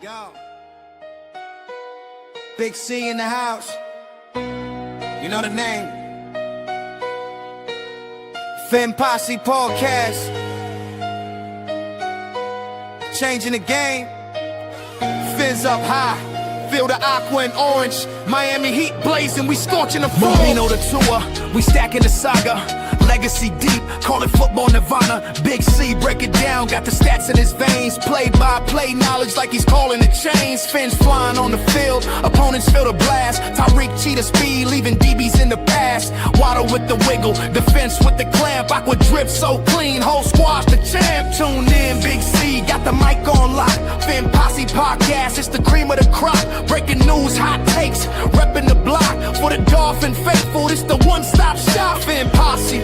Yo, Big C in the house. You know the name. Fin Posse Podcast. Changing the game. Fins up high. Feel the aqua and orange. Miami Heat blazing. We scorching the floor. Movino the tour. We stacking the saga. Legacy deep, call it football nirvana. Big C, break it down, got the stats in his veins. Play-by-play knowledge like he's calling the chains. Fins flying on the field, opponents feel the blast. Tyreek cheetah speed, leaving DBs in the past. Waddle with the wiggle, defense with the clamp. Aqua drip so clean, whole squash the champ. Tune in, Big C, got the mic on lock. Fin Posse Podcast, it's the cream of the crop. Breaking news, hot takes, repping the block. For the Dolphin faithful, it's the one-stop shop. Fin Posse.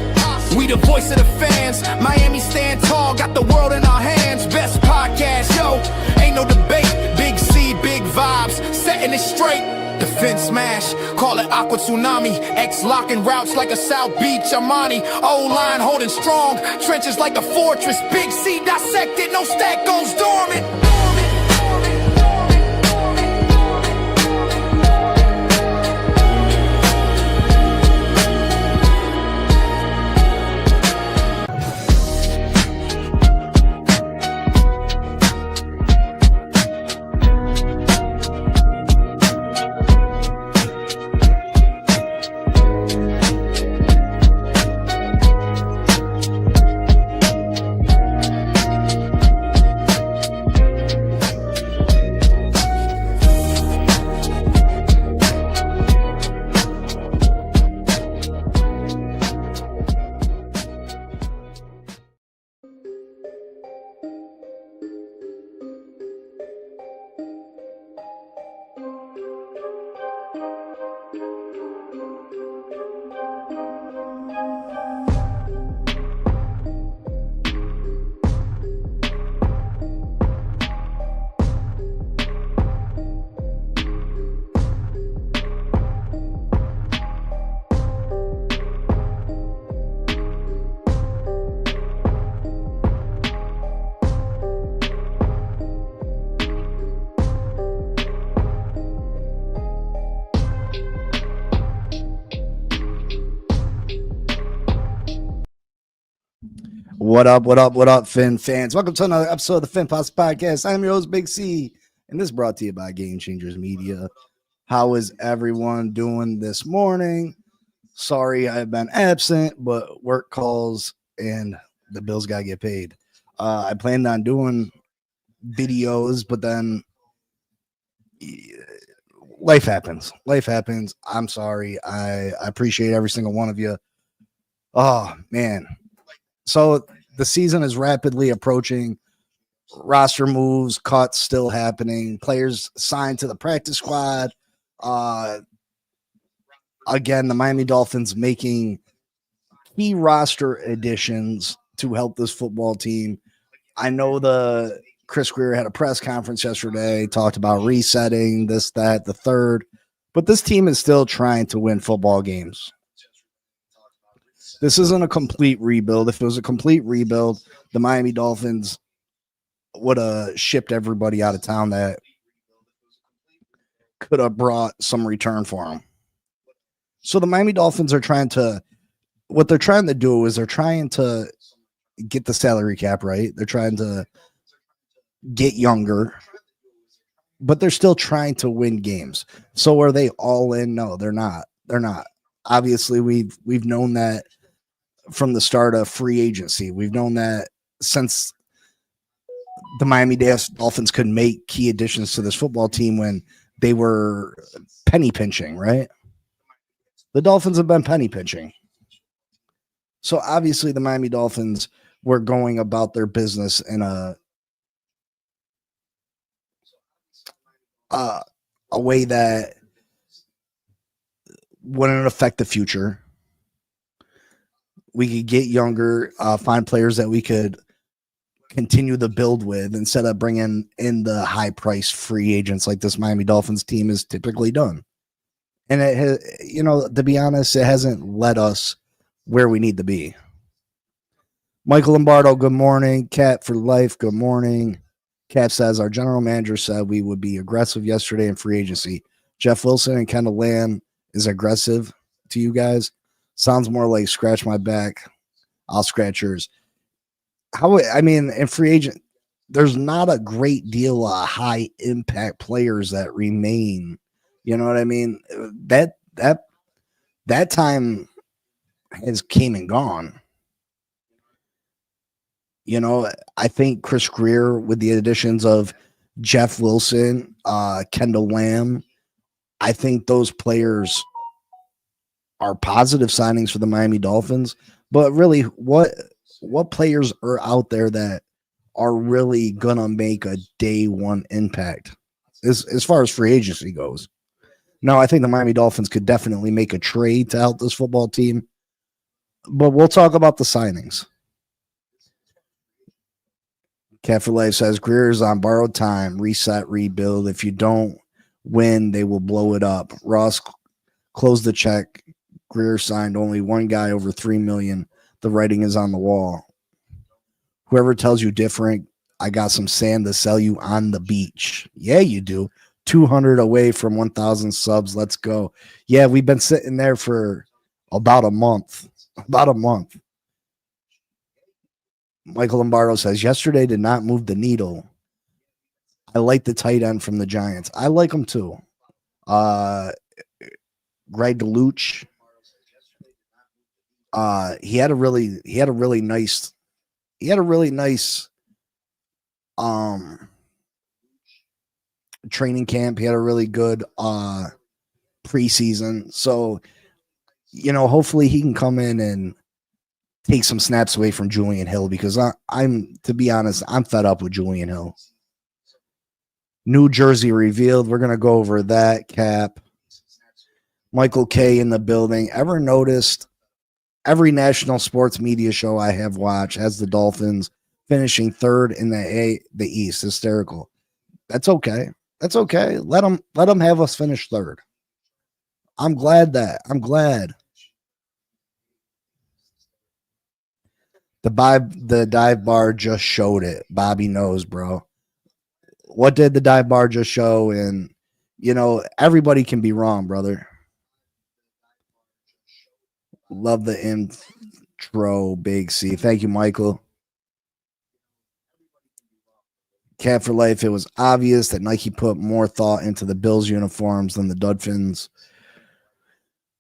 We the voice of the fans. Miami stand tall, got the world in our hands. Best podcast, yo, ain't no debate. Big C, big vibes, setting it straight. Defense smash, call it Aqua Tsunami. X locking routes like a South Beach Armani. O-line holding strong, trenches like a fortress. Big C dissected, no stack goes dormant. What up, Fin fans? Welcome to another episode of the Fin Posse Podcast. I'm your host, Big C, and this is brought to you by Game Changers Media. How is everyone doing this morning? Sorry I've been absent, but work calls and the bills got to get paid. I planned on doing videos, but then life happens. I'm sorry. I appreciate every single one of you. Oh, man. So the season is rapidly approaching. Roster moves, cuts still happening. Players signed to the practice squad. Again, the Miami Dolphins making key roster additions to help this football team. I know the Chris Greer had a press conference yesterday, talked about resetting this, that, the third. But this team is still trying to win football games. This isn't a complete rebuild. If it was a complete rebuild, the Miami Dolphins would have shipped everybody out of town that could have brought some return for them. So the Miami Dolphins are trying to get the salary cap right. They're trying to get younger, but they're still trying to win games. So are they all in? No, they're not. Obviously, we've known that from the start of free agency. We've known that since the Miami Dolphins could make key additions to this football team when they were penny pinching, right? The Dolphins have been penny pinching. So obviously the Miami Dolphins were going about their business in a way that wouldn't affect the future. We could get younger, find players that we could continue the build with instead of bringing in the high-priced free agents like this Miami Dolphins team has typically done. And it has, to be honest, it hasn't led us where we need to be. Michael Lombardo, good morning. Cat for life, good morning. Cap says, our general manager said we would be aggressive yesterday in free agency. Jeff Wilson and Kendall Lamb is aggressive to you guys. Sounds more like scratch my back, I'll scratch yours. In free agent, there's not a great deal of high impact players that remain. You know what I mean? That time has came and gone. You know, I think Chris Greer, with the additions of Jeff Wilson, Kendall Lamb, I think those players are positive signings for the Miami Dolphins. But really, what players are out there that are really gonna make a day one impact as far as free agency goes? No, I think the Miami Dolphins could definitely make a trade to help this football team. But we'll talk about the signings. Cat for Life says Greer's on borrowed time, reset, rebuild. If you don't win, they will blow it up. Ross closed the check. Greer signed only one guy over $3 million. The writing is on the wall. Whoever tells you different, I got some sand to sell you on the beach. Yeah, you do. 200 away from 1,000 subs. Let's go. Yeah, we've been sitting there for about a month. Michael Lombardo says, yesterday did not move the needle. I like the tight end from the Giants. I like him too. Greg DeLuch. He had a really nice training camp. He had a really good preseason. So, you know, hopefully he can come in and take some snaps away from Julian Hill, because I'm to be honest, I'm fed up with Julian Hill. New jersey revealed. We're going to go over that. Cap. Michael K in the building. Ever noticed every national sports media show I have watched has the Dolphins finishing third in the East? Hysterical. That's okay. Let them have us finish third. I'm glad. The dive bar just showed it. Bobby knows, bro. What did the dive bar just show? And, you know, everybody can be wrong, brother. Love the intro, Big C. Thank you, Michael. Cat for Life. It was obvious that Nike put more thought into the Bills uniforms than the Dolphins.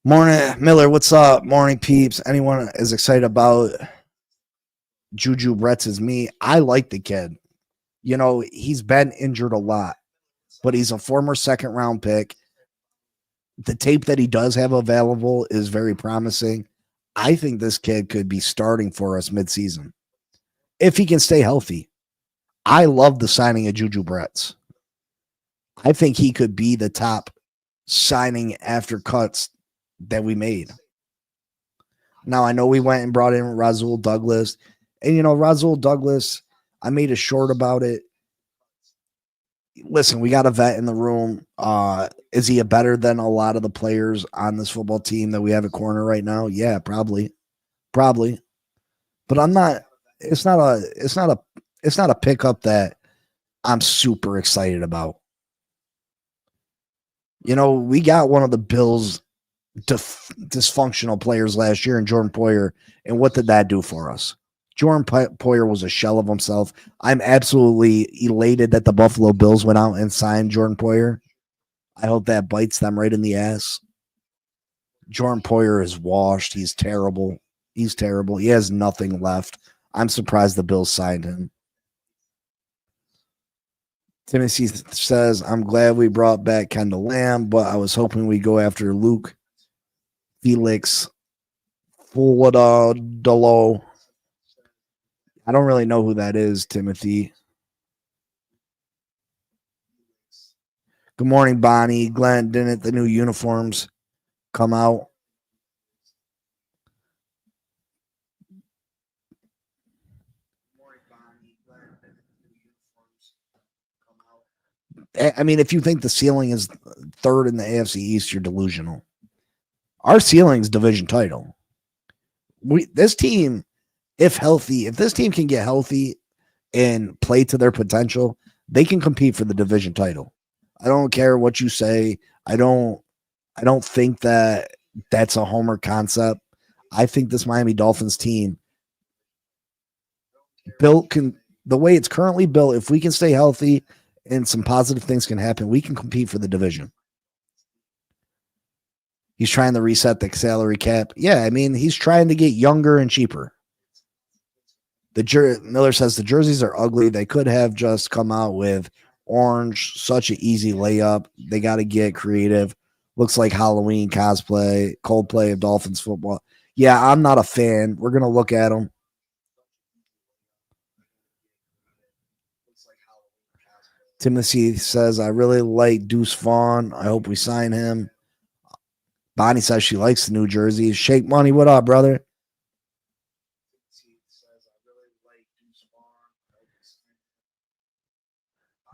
Morning, Miller. What's up? Morning, peeps. Anyone is excited about Juju Bretts as me? I like the kid. You know, he's been injured a lot, but he's a former second round pick. The tape that he does have available is very promising. I think this kid could be starting for us midseason if he can stay healthy. I love the signing of Juju Bretts. I think he could be the top signing after cuts that we made. Now, I know we went and brought in Rasul Douglas. And, you know, Rasul Douglas, I made a short about it. Listen, we got a vet in the room. Is he a better than a lot of the players on this football team that we have at corner right now? Yeah, probably. But I'm not. It's not a pickup that I'm super excited about. You know, we got one of the Bills' dysfunctional players last year in Jordan Poyer, and what did that do for us? Jordan Poyer was a shell of himself. I'm absolutely elated that the Buffalo Bills went out and signed Jordan Poyer. I hope that bites them right in the ass. Jordan Poyer is washed. He's terrible. He has nothing left. I'm surprised the Bills signed him. Timothy says, I'm glad we brought back Kendall Lamb, but I was hoping we go after Luke Felix Fuladolo. I don't really know who that is, Timothy. Good morning, Bonnie. Glenn, didn't the new uniforms come out? I mean, if you think the ceiling is third in the AFC East, you're delusional. Our ceiling is division title. This team, if healthy, if this team can get healthy and play to their potential, They can compete for the division title. I don't care what you say. I don't think that that's a homer concept. I think this Miami Dolphins team the way it's currently built, if we can stay healthy and some positive things can happen, we can compete for the division. He's trying to reset the salary cap. Yeah, I mean, he's trying to get younger and cheaper. Miller says the jerseys are ugly. They could have just come out with orange, such an easy layup. They got to get creative. Looks like Halloween cosplay, Coldplay of Dolphins football. Yeah, I'm not a fan. We're going to look at them. Timothy says, I really like Deuce Vaughn. I hope we sign him. Bonnie says she likes the new jersey. Shake Money, what up, brother?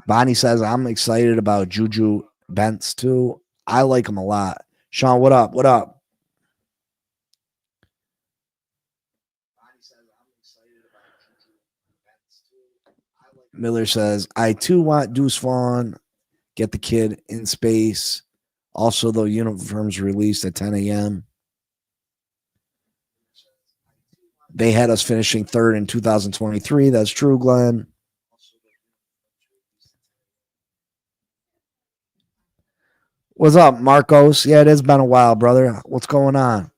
Bonnie says, I'm excited about Juju Bents, too. I like him a lot. Sean, what up? What up? Miller says, I too want Deuce Vaughn. Get the kid in space. Also, the uniforms released at 10 a.m. They had us finishing third in 2023. That's true, Glenn. What's up, Marcos? Yeah, it has been a while, brother. What's going on?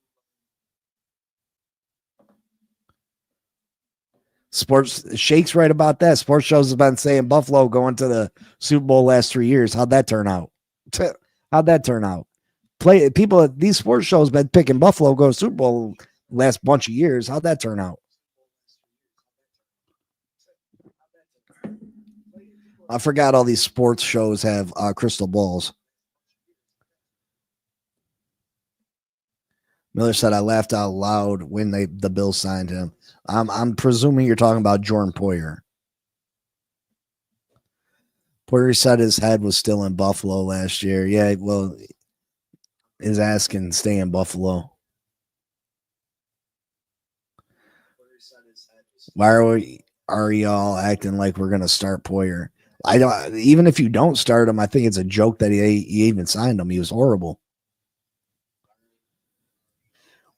Sports Shake's right about that. Sports shows have been saying Buffalo going to the Super Bowl last 3 years. How'd that turn out? These sports shows been picking Buffalo go to Super Bowl last bunch of years. How'd that turn out? I forgot all these sports shows have crystal balls. Miller said, I laughed out loud when the Bills signed him. I'm presuming you're talking about Jordan Poyer. Poyer said his head was still in Buffalo last year. Yeah, well, his ass can stay in Buffalo. Why are y'all acting like we're going to start Poyer? I don't. Even if you don't start him, I think it's a joke that he even signed him. He was horrible.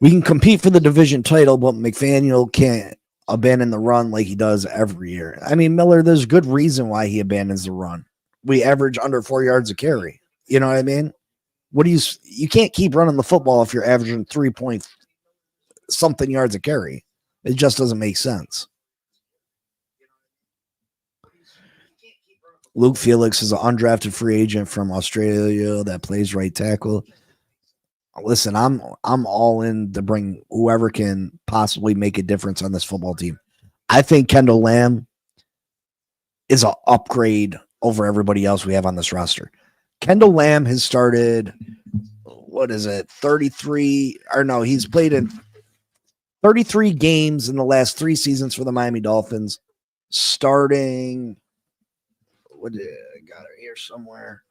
We can compete for the division title, but McDaniel can't abandon the run like he does every year. I mean, Miller, there's good reason why he abandons the run. We average under 4 yards a carry. You know what I mean? You can't keep running the football if you're averaging 3-point-something yards a carry. It just doesn't make sense. Luke Felix is an undrafted free agent from Australia that plays right tackle. Listen, I'm all in to bring whoever can possibly make a difference on this football team. I think Kendall Lamb is an upgrade over everybody else we have on this roster. Kendall Lamb has started, 33, or no, he's played in 33 games in the last 3 seasons for the Miami Dolphins, starting, I got it here somewhere.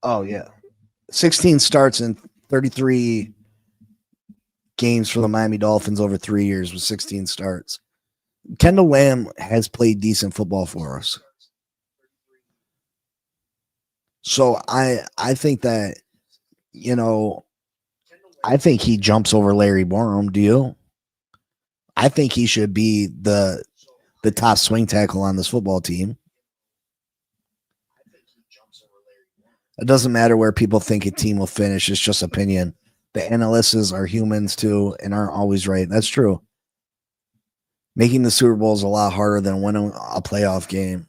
Oh, yeah. 16 starts in 33 games for the Miami Dolphins over 3 years with 16 starts. Kendall Lamb has played decent football for us. So I think that, I think he jumps over Larry Borum. Do you? I think he should be the top swing tackle on this football team. It doesn't matter where people think a team will finish. It's just opinion. The analysts are humans too and aren't always right. That's true. Making the Super Bowl is a lot harder than winning a playoff game.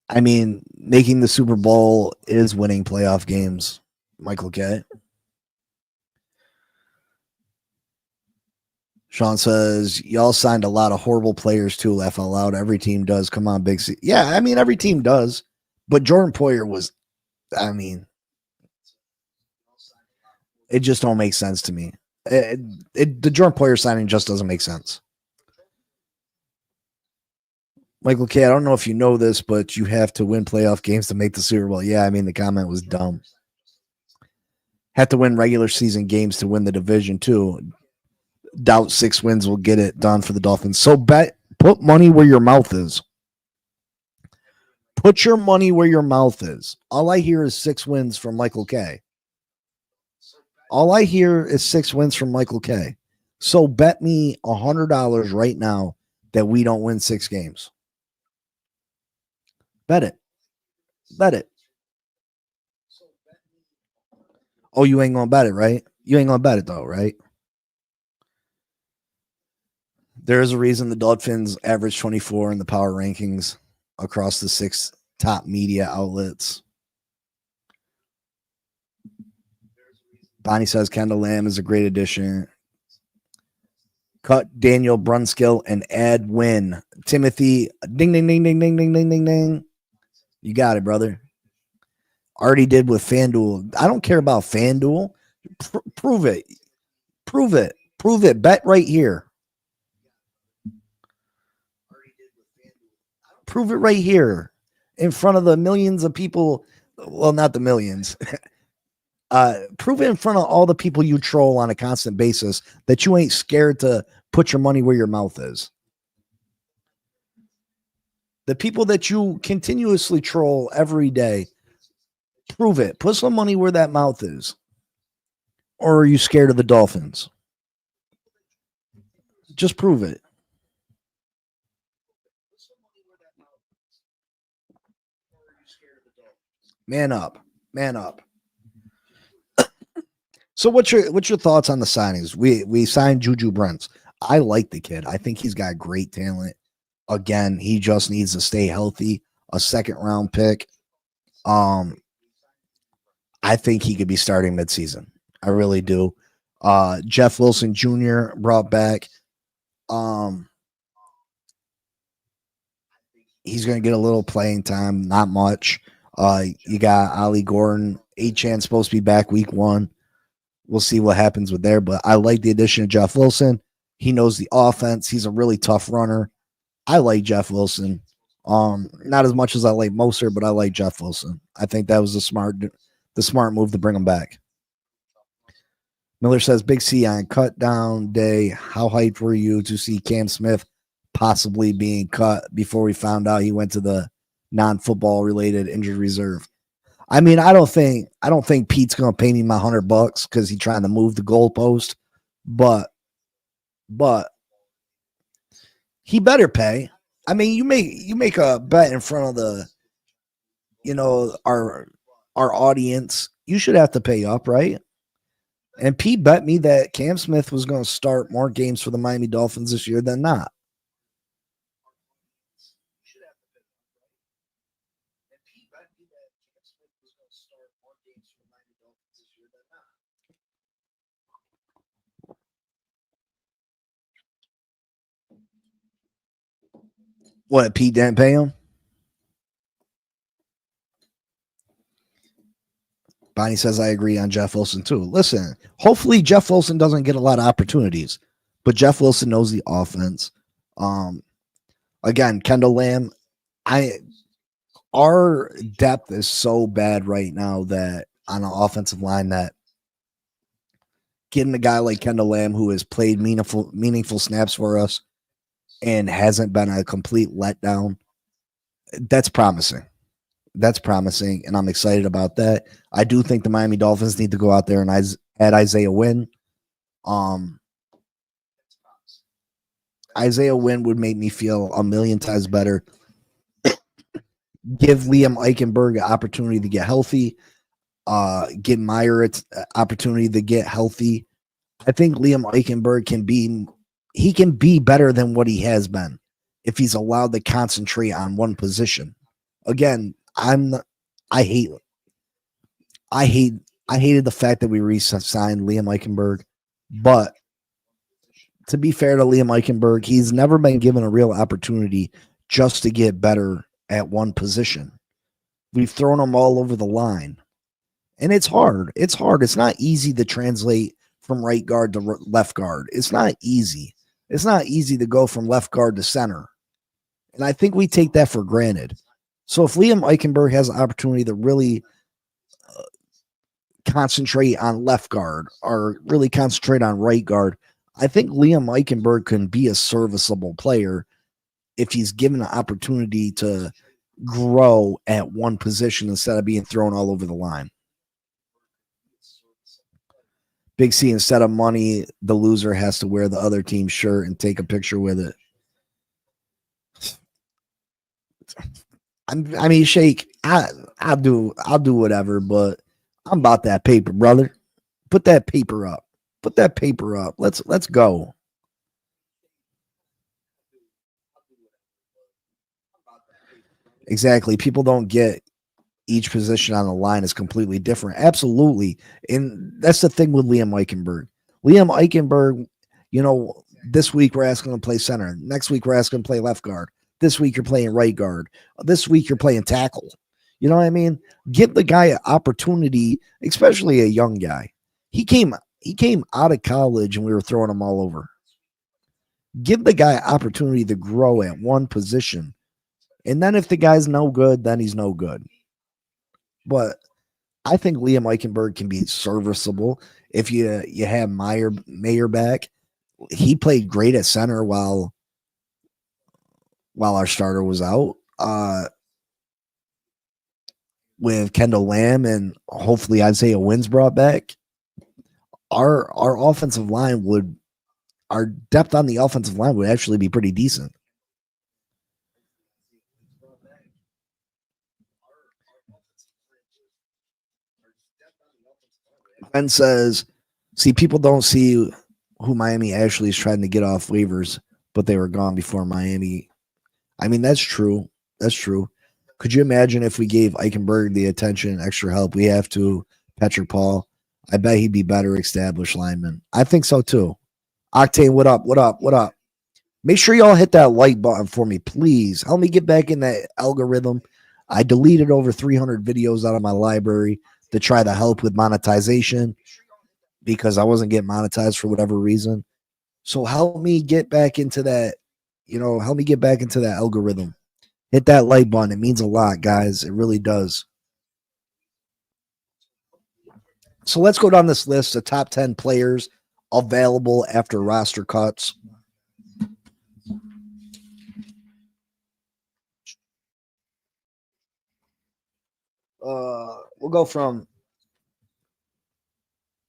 I mean, making the Super Bowl is winning playoff games, Michael K. Sean says, y'all signed a lot of horrible players too, laugh out loud. Every team does. Come on, Big C. Yeah, I mean, every team does. But Jordan Poyer was, it just don't make sense to me. The Jordan Poyer signing just doesn't make sense. Michael K, I don't know if you know this, but you have to win playoff games to make the Super Bowl. Yeah, I mean, the comment was dumb. Have to win regular season games to win the division, too. Doubt 6 wins will get it done for the Dolphins. So put money where your mouth is. Put your money where your mouth is. All I hear is 6 wins from Michael K. All I hear is 6 wins from Michael K. So bet me $100 right now that we don't win 6 games. Bet it. Bet it. Oh, you ain't gonna bet it, right? You ain't gonna bet it though, right? There is a reason the Dolphins average 24 in the power rankings across the 6 top media outlets. Bonnie says Kendall Lamb is a great addition. Cut Daniel Brunskill and add Win. Timothy, ding, ding, ding, ding, ding, ding, ding, ding, ding. You got it, brother. Already did with FanDuel. I don't care about FanDuel. Prove it. Prove it. Prove it. Bet right here. Prove it right here in front of the millions of people. Well, not the millions. Prove it in front of all the people you troll on a constant basis that you ain't scared to put your money where your mouth is. The people that you continuously troll every day, prove it. Put some money where that mouth is. Or are you scared of the Dolphins? Just prove it. Man up. Man up. So what's your thoughts on the signings? We signed Juju Brents. I like the kid. I think he's got great talent. Again, he just needs to stay healthy. A 2nd round pick. I think he could be starting midseason. I really do. Jeff Wilson Jr. brought back. He's going to get a little playing time, not much. You got Ollie Gordon. Achan's supposed to be back week 1. We'll see what happens with there, but I like the addition of Jeff Wilson. He knows the offense. He's a really tough runner. I like Jeff Wilson. Not as much as I like Moser, but I like Jeff Wilson. I think that was the smart move to bring him back. Miller says, Big C on cut down day. How hyped were you to see Cam Smith possibly being cut before we found out he went to the non-football related injured reserve? I mean, I don't think Pete's gonna pay me my $100 because he's trying to move the goalpost, but he better pay. I mean, you make a bet in front of the, our audience. You should have to pay up, right? And Pete bet me that Cam Smith was going to start more games for the Miami Dolphins this year than not. What, Pete didn't pay him? Bonnie says, I agree on Jeff Wilson too. Listen, hopefully Jeff Wilson doesn't get a lot of opportunities, but Jeff Wilson knows the offense. Again, Kendall Lamb, our depth is so bad right now that on an offensive line that getting a guy like Kendall Lamb who has played meaningful snaps for us and hasn't been a complete letdown, that's promising. That's promising, and I'm excited about that. I do think the Miami Dolphins need to go out there and add Isaiah Wynn. Isaiah Wynn would make me feel a million times better. Give Liam Eichenberg an opportunity to get healthy. Give Meyer an opportunity to get healthy. I think Liam Eichenberg can be better than what he has been if he's allowed to concentrate on one position. Again, I hated the fact that we re-signed Liam Eichenberg, but to be fair to Liam Eichenberg, he's never been given a real opportunity just to get better at one position. We've thrown him all over the line, and it's hard. It's hard. It's not easy to translate from right guard to left guard. It's not easy. It's not easy to go from left guard to center. And I think we take that for granted. So if Liam Eichenberg has an opportunity to really concentrate on left guard or really concentrate on right guard, I think Liam Eichenberg can be a serviceable player if he's given an opportunity to grow at one position instead of being thrown all over the line. Big C, instead of money, the loser has to wear the other team's shirt and take a picture with it. I mean, Shake, I'll do whatever, but I'm about that paper, brother. Put that paper up. Put that paper up. Let's go. Exactly. People don't get each position on the line is completely different. Absolutely. And that's the thing with Liam Eichenberg. Liam Eichenberg, this week we're asking him to play center. Next week we're asking him to play left guard. This week you're playing right guard. This week you're playing tackle. You know what I mean? Give the guy an opportunity, especially a young guy. He came out of college and we were throwing him all over. Give the guy an opportunity to grow at one position. And then if the guy's no good, then he's no good. But I think Liam Eichenberg can be serviceable if you have Mayer back. He played great at center while our starter was out. With Kendall Lamb and hopefully Isaiah Wynn's brought back, our offensive line our depth on the offensive line would actually be pretty decent. Ben says, see, people don't see who Miami actually is trying to get off waivers, but they were gone before Miami. I mean, that's true. That's true. Could you imagine if we gave Eichenberg the attention and extra help we have to Patrick Paul? I bet he'd be better established lineman. I think so too. Octane, what up? What up? What up? Make sure y'all hit that like button for me, please. Help me get back in that algorithm. I deleted over 300 videos out of my library to try to help with monetization because I wasn't getting monetized for whatever reason. So help me get back into that, help me get back into that algorithm. Hit that like button. It means a lot, guys. It really does. So let's go down this list of top 10 players available after roster cuts. We'll go from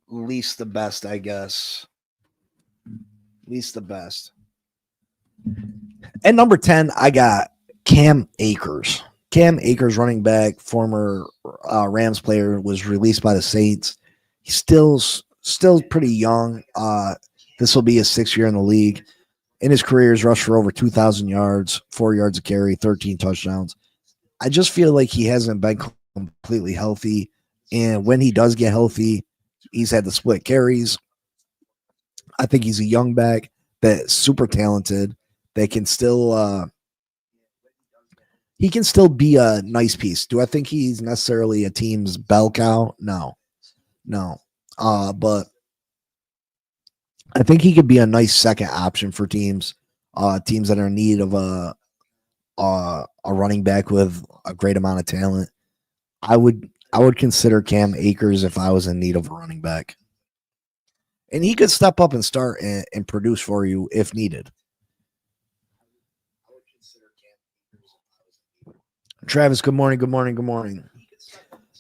least to best, I guess. Least to best. At number 10, I got Cam Akers. Cam Akers, running back, former Rams player, was released by the Saints. He's still pretty young. This will be his 6th year in the league. In his career, he's rushed for over 2,000 yards, 4 yards a carry, 13 touchdowns. I just feel like he hasn't been completely healthy. And when he does get healthy, he's had the split carries. I think he's a young back that's super talented, that can still he can still be a nice piece. Do I think he's necessarily a team's bell cow? No. But I think he could be a nice second option for teams that are in need of a running back with a great amount of talent. I would consider Cam Akers if I was in need of a running back. And he could step up and start and produce for you if needed. Travis, good morning, good morning, good morning.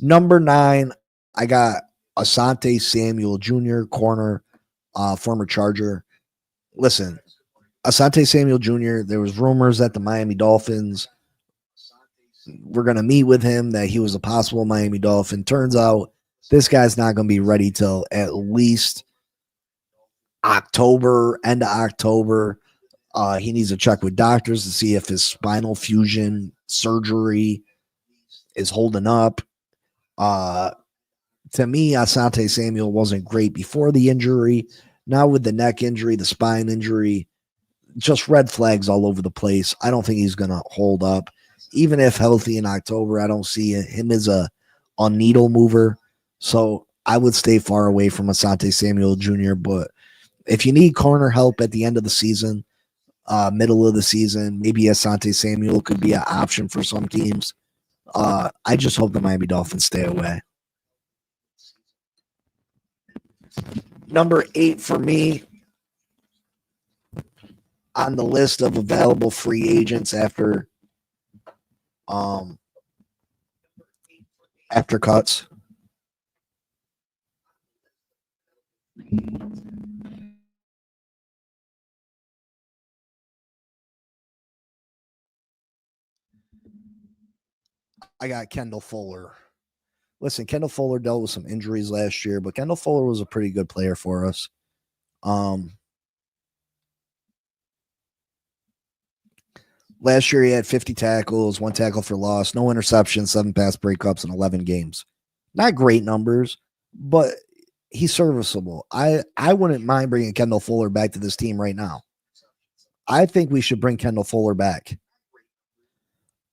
Number 9, I got Asante Samuel Jr., corner, former Charger. Listen, Asante Samuel Jr., there was rumors that the Miami Dolphins were going to meet with him, that he was a possible Miami Dolphin. Turns out this guy's not going to be ready till at least October, end of October. He needs to check with doctors to see if his spinal fusion surgery is holding up. To me, Asante Samuel wasn't great before the injury. Now with the neck injury, the spine injury, just red flags all over the place. I don't think he's going to hold up. Even if healthy in October, I don't see him as a needle mover. So I would stay far away from Asante Samuel Jr. But if you need corner help at the end of the season, middle of the season. Maybe Asante Samuel could be an option for some teams. I just hope the Miami Dolphins stay away. Number 8 for me on the list of available free agents after cuts. I got Kendall Fuller. Listen, Kendall Fuller dealt with some injuries last year, but Kendall Fuller was a pretty good player for us. Last year he had 50 tackles, 1 tackle for loss, no interceptions, 7 pass breakups in 11 games. Not great numbers, but he's serviceable. I wouldn't mind bringing Kendall Fuller back to this team right now. I think we should bring Kendall Fuller back.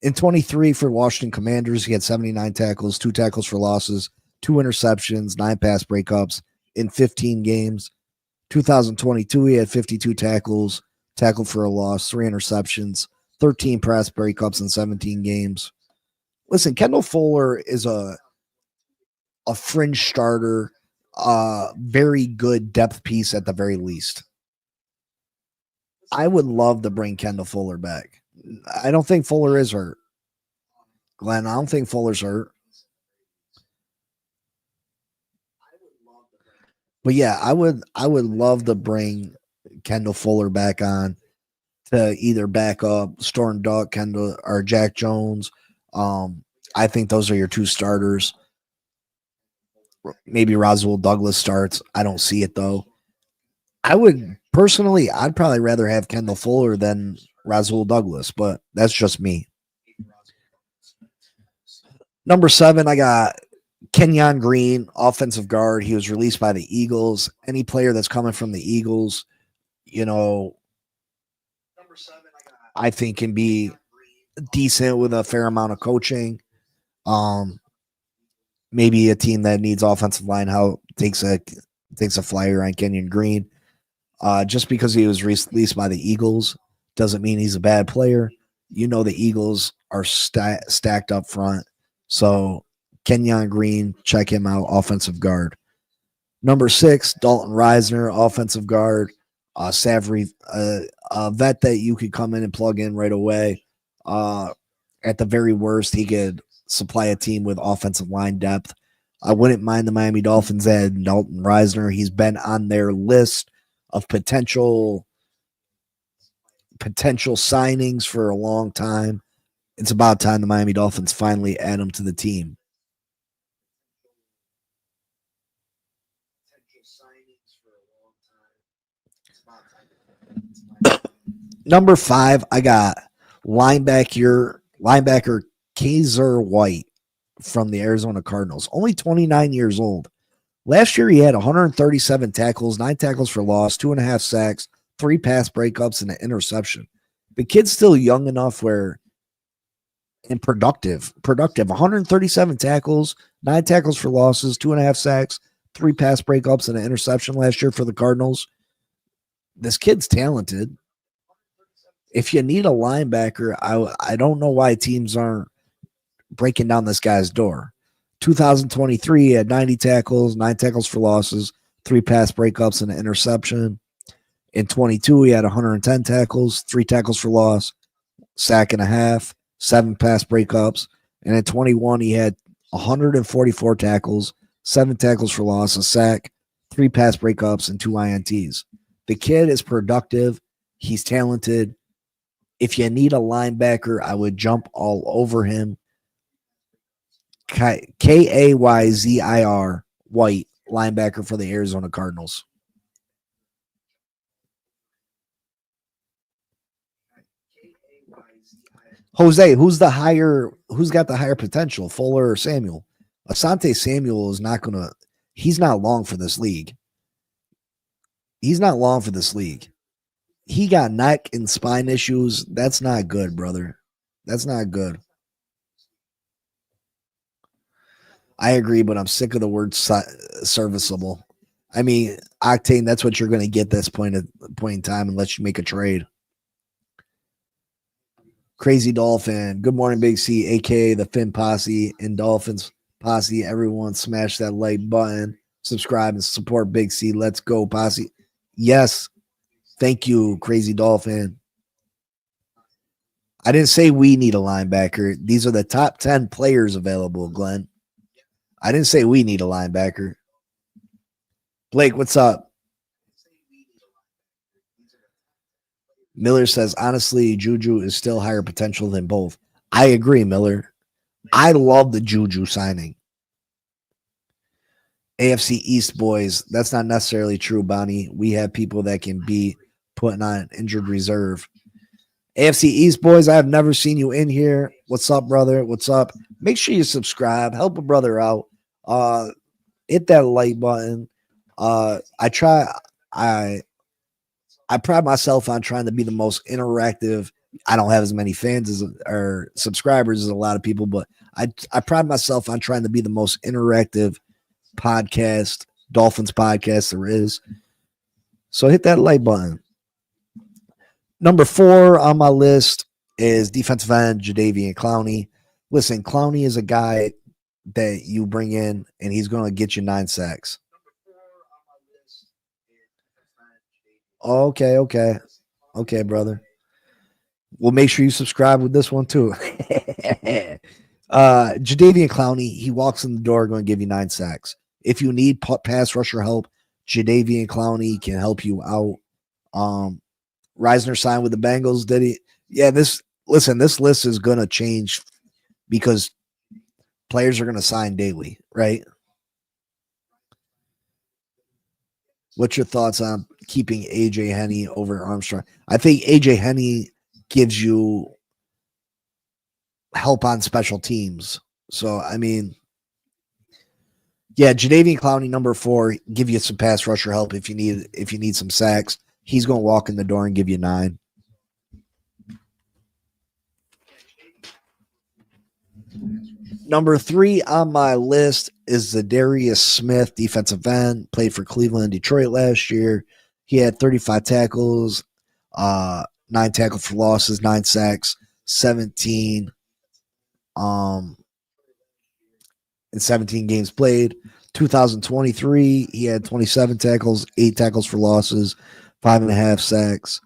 In 23 for Washington Commanders, he had 79 tackles, 2 tackles for losses, 2 interceptions, 9 pass breakups in 15 games. 2022, he had 52 tackles, tackled for a loss, 3 interceptions, 13 pass breakups in 17 games. Listen, Kendall Fuller is a fringe starter, very good depth piece at the very least. I would love to bring Kendall Fuller back. I don't think Fuller is hurt. Glenn, I don't think Fuller's hurt. But yeah, I would love to bring Kendall Fuller back on to either back up Storm Duck, Kendall, or Jack Jones. I think those are your 2 starters. Maybe Roswell Douglas starts. I don't see it though. I would personally, I'd probably rather have Kendall Fuller than Roswell Douglas, but that's just me. Number 7, I got Kenyon Green, offensive guard. He was released by the Eagles. Any player that's coming from the Eagles, I think can be decent with a fair amount of coaching. Maybe a team that needs offensive line help takes a flyer on Kenyon Green. Just because he was released by the Eagles doesn't mean he's a bad player. The Eagles are stacked up front. So Kenyon Green, check him out, offensive guard. Number 6, Dalton Reisner, offensive guard. Savory, a vet that you could come in and plug in right away. At the very worst, he could supply a team with offensive line depth. I wouldn't mind the Miami Dolphins add Dalton Reisner. He's been on their list of potential signings for a long time. It's about time the Miami Dolphins finally add him to the team. Number 5, I got linebacker Kaiser White from the Arizona Cardinals. Only 29 years old. Last year, he had 137 tackles, 9 tackles for loss, 2.5 sacks, 3 pass breakups, and an interception. The kid's still young enough and productive. 137 tackles, 9 tackles for losses, 2.5 sacks, 3 pass breakups, and an interception last year for the Cardinals. This kid's talented. If you need a linebacker, I don't know why teams aren't breaking down this guy's door. 2023, he had 90 tackles, 9 tackles for losses, 3 pass breakups, and an interception. In 22, he had 110 tackles, 3 tackles for loss, sack and a half, 7 pass breakups. And in 21, he had 144 tackles, 7 tackles for loss, a sack, 3 pass breakups, and 2 INTs. The kid is productive. He's talented. If you need a linebacker, I would jump all over him. Kayzir White, linebacker for the Arizona Cardinals. Jose, who's got the higher potential, Fuller or Samuel? Asante Samuel is not gonna. He's not long for this league. He got neck and spine issues. That's not good, brother. That's not good. I agree, but I'm sick of the word serviceable. I mean, Octane, that's what you're going to get this point in time unless you make a trade. Crazy Dolphin. Good morning, Big C, aka the Finn Posse and Dolphins Posse. Everyone smash that like button, subscribe, and support Big C. Let's go, Posse. Yes. Thank you, Crazy Dolphin. I didn't say we need a linebacker. These are the top 10 players available, Glenn. I didn't say we need a linebacker. Blake, what's up? Miller says, honestly, Juju is still higher potential than both. I agree, Miller. I love the Juju signing. AFC East boys, that's not necessarily true, Bonnie. We have people that can be putting on injured reserve. AFC East boys, I have never seen you in here. What's up, brother? What's up? Make sure you subscribe. Help a brother out. Hit that like button. I pride myself on trying to be the most interactive. I don't have as many fans as or subscribers as a lot of people, but I pride myself on trying to be the most interactive podcast, Dolphins podcast there is. So hit that like button. Number 4 on my list is defensive end Jadeveon Clowney. Listen, Clowney is a guy that you bring in, and he's going to get you 9 sacks. Okay, brother. Well, make sure you subscribe with this one too. Jadeveon Clowney, he walks in the door, going to give you 9 sacks. If you need pass rusher help, Jadeveon Clowney can help you out. Reisner signed with the Bengals, did he? Yeah, this list is going to change because players are going to sign daily, right? What's your thoughts on keeping AJ Henney over Armstrong? I think AJ Henney gives you help on special teams. So, I mean, yeah, Jadeveon Clowney, number 4, give you some pass rusher help if you need some sacks. He's going to walk in the door and give you 9. Number 3 on my list is Zadarius Smith, defensive end, played for Cleveland and Detroit last year. He had 35 tackles, 9 tackles for losses, 9 sacks, 17 in 17 games played. 2023, he had 27 tackles, 8 tackles for losses, 5.5 sacks.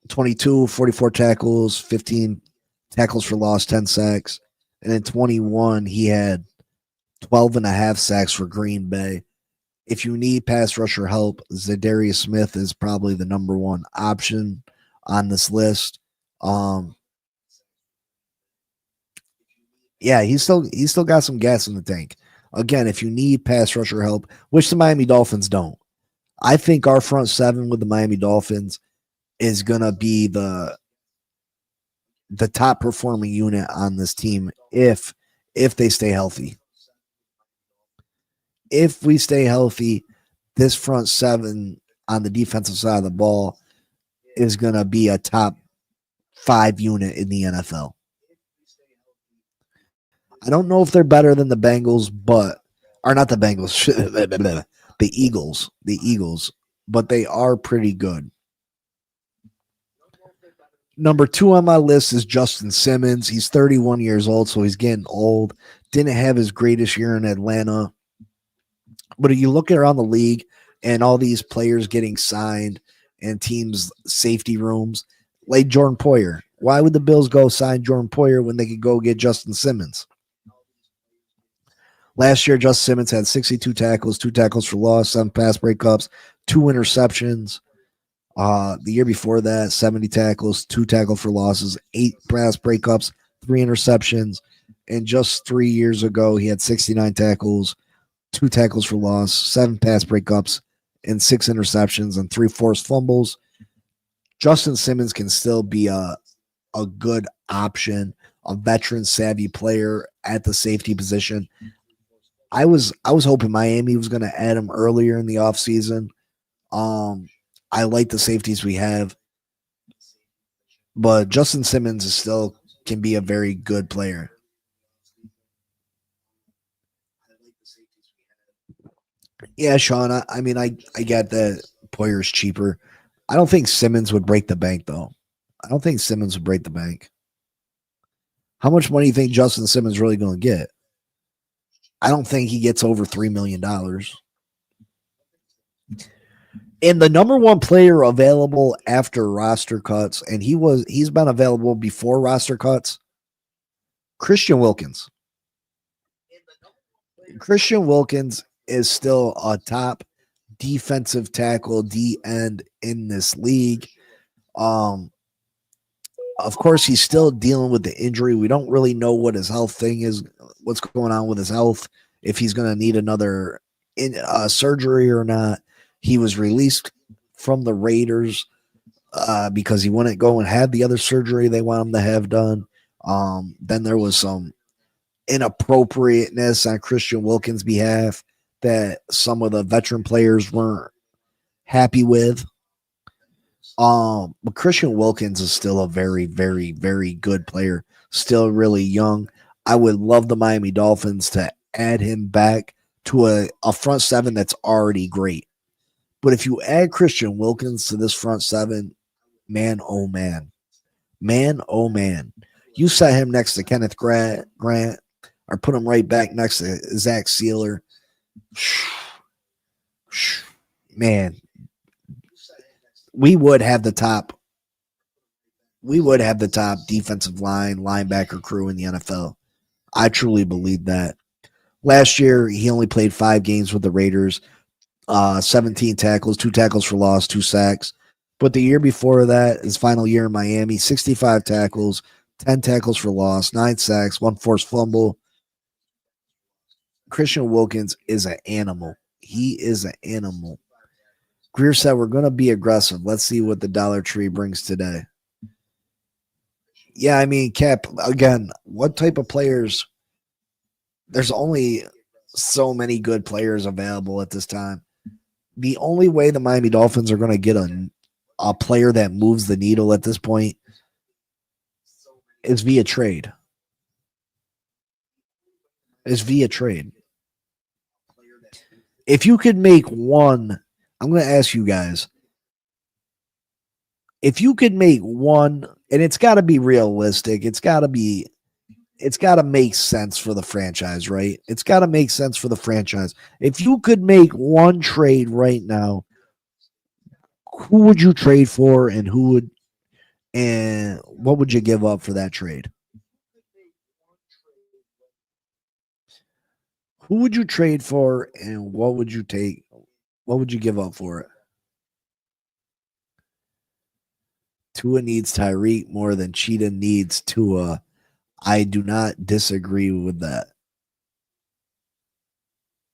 22, 44 tackles, 15 tackles for loss, 10 sacks. And in 21, he had 12.5 sacks for Green Bay. If you need pass rusher help, Zadarius Smith is probably the number 1 option on this list. Yeah, he's still got some gas in the tank. Again, if you need pass rusher help, which the Miami Dolphins don't, I think our front 7 with the Miami Dolphins is gonna be the top performing unit on this team if they stay healthy. If we stay healthy, this front 7 on the defensive side of the ball is gonna be a top 5 unit in the NFL. I don't know if they're better than the Bengals, or not the Bengals, the Eagles, but they are pretty good. Number 2 on my list is Justin Simmons. He's 31 years old, so he's getting old. Didn't have his greatest year in Atlanta. But if you look around the league and all these players getting signed and teams' safety rooms, like Jordan Poyer. Why would the Bills go sign Jordan Poyer when they could go get Justin Simmons? Last year, Justin Simmons had 62 tackles, 2 tackles for loss, 7 pass breakups, 2 interceptions. The year before that, 70 tackles, 2 tackles for losses, 8 pass breakups, 3 interceptions. And just 3 years ago, he had 69 tackles, 2 tackles for loss, 7 pass breakups, and 6 interceptions and 3 forced fumbles. Justin Simmons can still be a good option, a veteran savvy player at the safety position. I was hoping Miami was going to add him earlier in the offseason. I like the safeties we have, but Justin Simmons is still can be a very good player. Yeah, Sean. I mean, I get that Poyer's cheaper. I don't think Simmons would break the bank though. I don't think Simmons would break the bank. How much money do you think Justin Simmons really going to get? I don't think he gets over $3 million. And the number one player available after roster cuts, and he's been available before roster cuts, Christian Wilkins. Christian Wilkins is still a top defensive tackle, D end in this league. Of course, he's still dealing with the injury. We don't really know what his health thing is, what's going on with his health, if he's going to need another surgery or not. He was released from the Raiders because he wouldn't go and have the other surgery they want him to have done. Then there was some inappropriateness on Christian Wilkins' behalf that some of the veteran players weren't happy with. But Christian Wilkins is still a very, very, very good player. Still really young. I would love the Miami Dolphins to add him back to a front seven that's already great. But if you add Christian Wilkins to this front seven, man, oh man. Man, oh man. You set him next to Kenneth Grant or put him right back next to Zach Sealer. Man, we would have the top defensive line, linebacker crew in the NFL. I truly believe that. Last year, he only played 5 games with the Raiders, 17 tackles, 2 tackles for loss, 2 sacks. But the year before that, his final year in Miami, 65 tackles, 10 tackles for loss, 9 sacks, 1 forced fumble. Christian Wilkins is an animal. He is an animal. Greer said, we're going to be aggressive. Let's see what the Dollar Tree brings today. Yeah, I mean, Cap, again, what type of players? There's only so many good players available at this time. The only way the Miami Dolphins are going to get a player that moves the needle at this point is via trade. If you could make one, I'm going to ask you guys, if you could make one, and it's got to be realistic, it's got to make sense for the franchise, right? It's got to make sense for the franchise. If you could make one trade right now, who would you trade for, and what would you give up for that trade? Who would you trade for, and what would you take? What would you give up for it? Tua needs Tyreek more than Cheetah needs Tua. I do not disagree with that.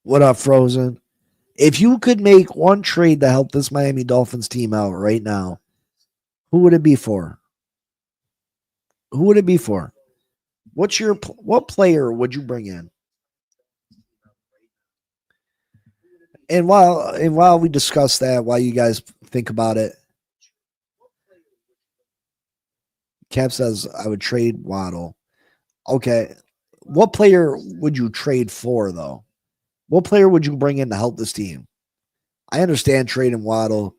What up, Frozen? If you could make one trade to help this Miami Dolphins team out right now, who would it be for? Who would it be for? What player would you bring in? And while we discuss that, while you guys think about it, Cap says I would trade Waddle. Okay, what player would you trade for though? What player would you bring in to help this team? I understand trading Waddle.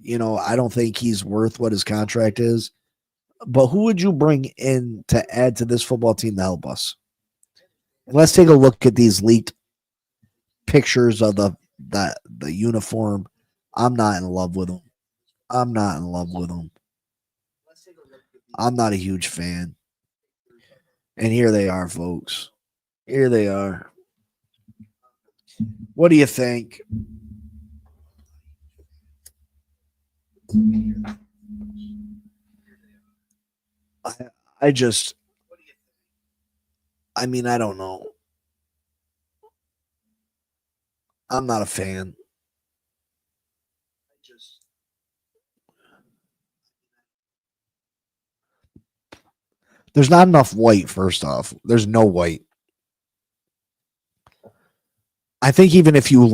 You know, I don't think he's worth what his contract is. But who would you bring in to add to this football team to help us? And let's take a look at these leaked pictures of the uniform. I'm not in love with them. I'm not a huge fan. And here they are, folks. Here they are. What do you think? I mean, I don't know. I'm not a fan. There's not enough white, first off. There's no white. I think even if you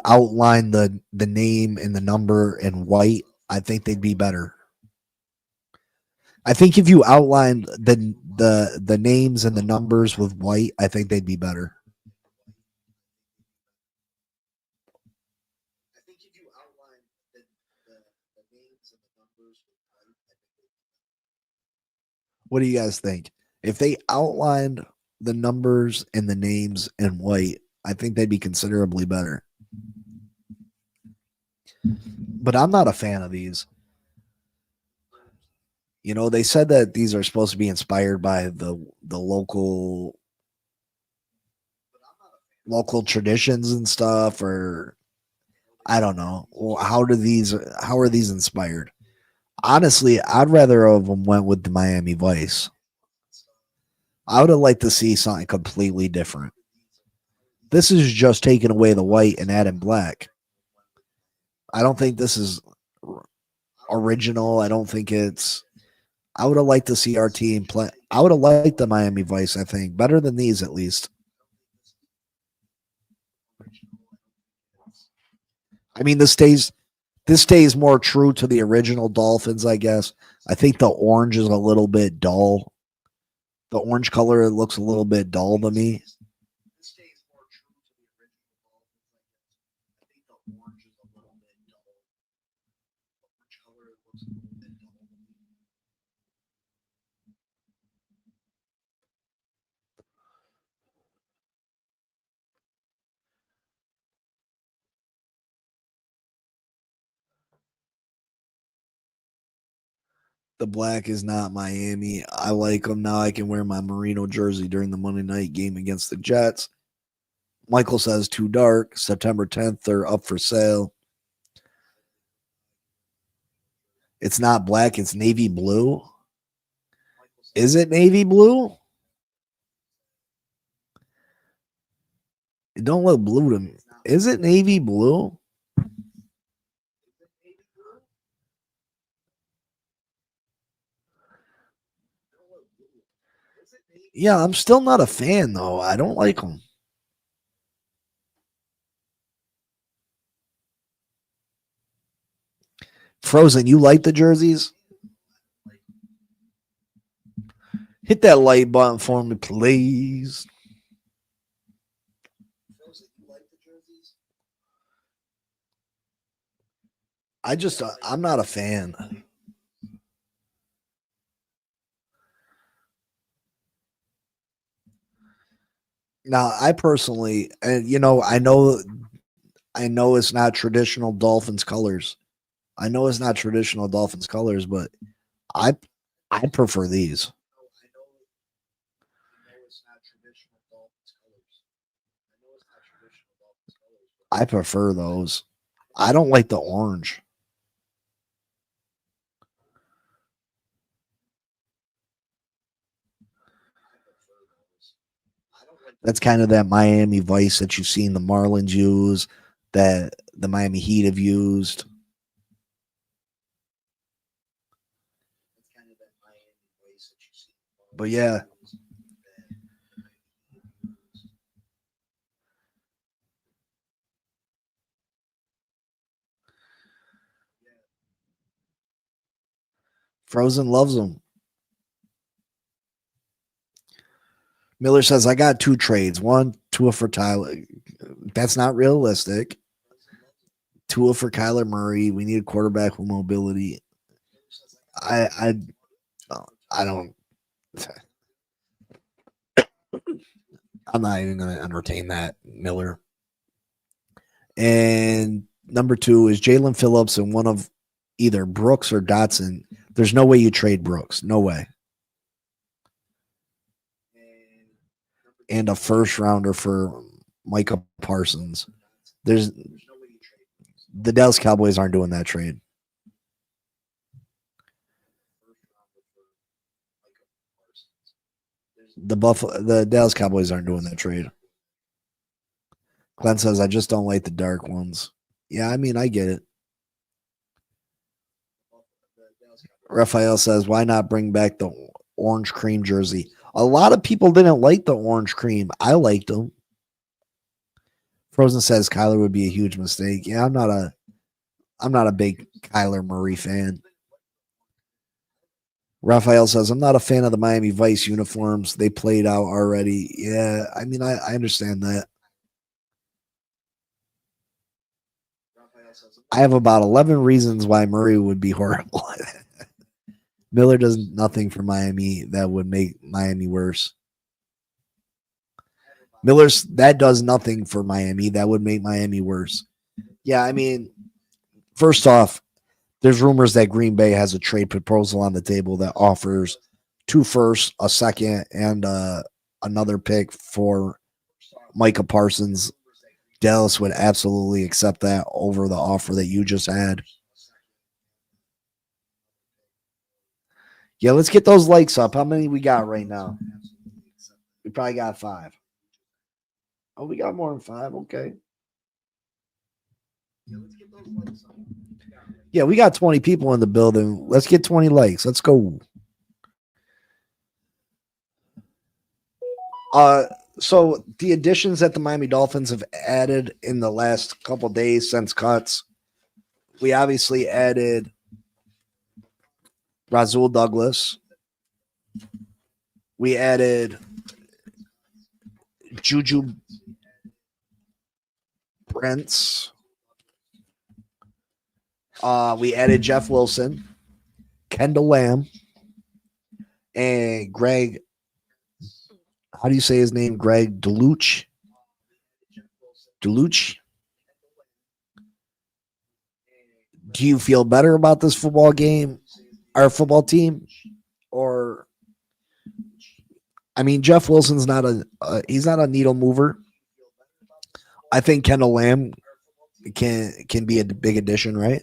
outline the name and the number in white, I think they'd be better. I think if you outlined the names and the numbers with white, I think they'd be better. What do you guys think? If they outlined the numbers and the names in white, I think they'd be considerably better. But I'm not a fan of these. You know, they said that these are supposed to be inspired by the local traditions and stuff, or I don't know. Well, how are these inspired? Honestly, I'd rather have them went with the Miami Vice. I would have liked to see something completely different. This is just taking away the white and adding black. I don't think this is original. I don't think it's. I would have liked to see our team play. I would have liked the Miami Vice, I think, better than these at least. I mean, this stays more true to the original Dolphins, I guess. I think the orange is a little bit dull. The orange color looks a little bit dull to me. The black is not Miami. I like them now. I can wear my merino jersey during the Monday night game against the Jets. Michael says too dark. September 10th, they're up for sale. It's not black, it's navy blue. Is it navy blue? It don't look blue to me. Is it navy blue? Yeah, I'm still not a fan though. I don't like them. Frozen, you like the jerseys? Hit that like button for me, please. I'm not a fan. Now, I personally, and I know it's not traditional Dolphins colors. I know it's not traditional Dolphins colors, but I I prefer these. I prefer those. I don't like the orange. That's kind of that Miami Vice that you've seen the Marlins use, that the Miami Heat have used. But yeah, Frozen loves them. Miller says, I got two trades. One, Tua for Tyler. That's not realistic. Tua for Kyler Murray. We need a quarterback with mobility. I I don't. I'm not even going to entertain that, Miller. And number two is Jalen Phillips and one of either Brooks or Dotson. There's no way you trade Brooks. No way. And a first rounder for Micah Parsons. There's the Dallas Cowboys aren't doing that trade. The Dallas Cowboys aren't doing that trade. Glenn says, I just don't like the dark ones. Yeah, I mean, I get it. Raphael says, why not bring back the orange cream jersey? A lot of people didn't like the orange cream. I liked them. Frozen says Kyler would be a huge mistake. Yeah, I'm not a big Kyler Murray fan. Raphael says, I'm not a fan of the Miami Vice uniforms. They played out already. Yeah, I mean, I understand that. I have about 11 reasons why Murray would be horrible. Miller does nothing for Miami that would make Miami worse. That does nothing for Miami that would make Miami worse. Yeah, I mean, first off, there's rumors that Green Bay has a trade proposal on the table that offers 2 firsts, a second, and another pick for Micah Parsons. Dallas would absolutely accept that over the offer that you just had. Yeah, let's get those likes up. How many we got right now? We probably got 5. Oh, we got more than 5. Okay. Yeah, we got 20 people in the building. Let's get 20 likes. Let's go. So the additions that the Miami Dolphins have added in the last couple days since cuts, we obviously added Rasul Douglas. We added Juju Brents. We added Jeff Wilson, Kendall Lamb, and Greg. How do you say his name? Greg Deluche. Deluche. Do you feel better about this football game, our football team, or? I mean, Jeff Wilson's not he's not a needle mover. I think Kendall Lamb can be a big addition, right?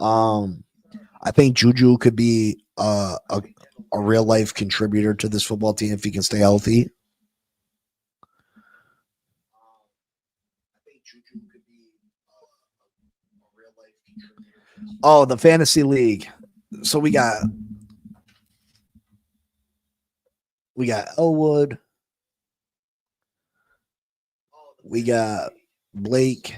I think Juju could be a real life contributor to this football team if he can stay healthy. Oh, the fantasy league. So we got Elwood. We got Blake.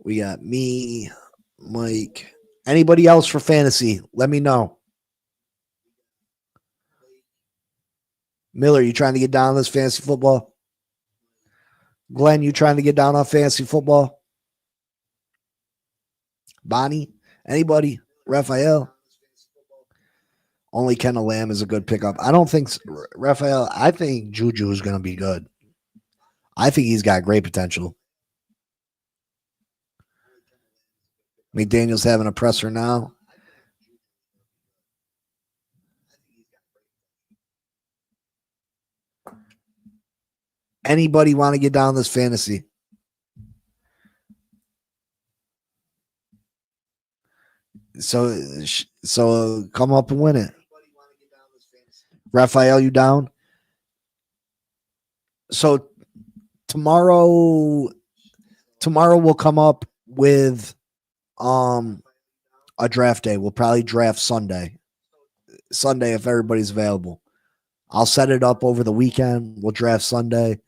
We got me, Mike. Anybody else for fantasy? Let me know. Miller, you trying to get down on this fantasy football? Glenn, you trying to get down on fantasy football? Bonnie? Anybody? Raphael? Only Kendall Lamb is a good pickup. I don't think Raphael. I think Juju is going to be good. I think he's got great potential. McDaniel's having a presser now. Anybody want to get down this fantasy? So come up and win it. Raphael, you down? So tomorrow we'll come up with a draft day. We'll probably draft Sunday if everybody's available. I'll set it up over the weekend. We'll draft Sunday.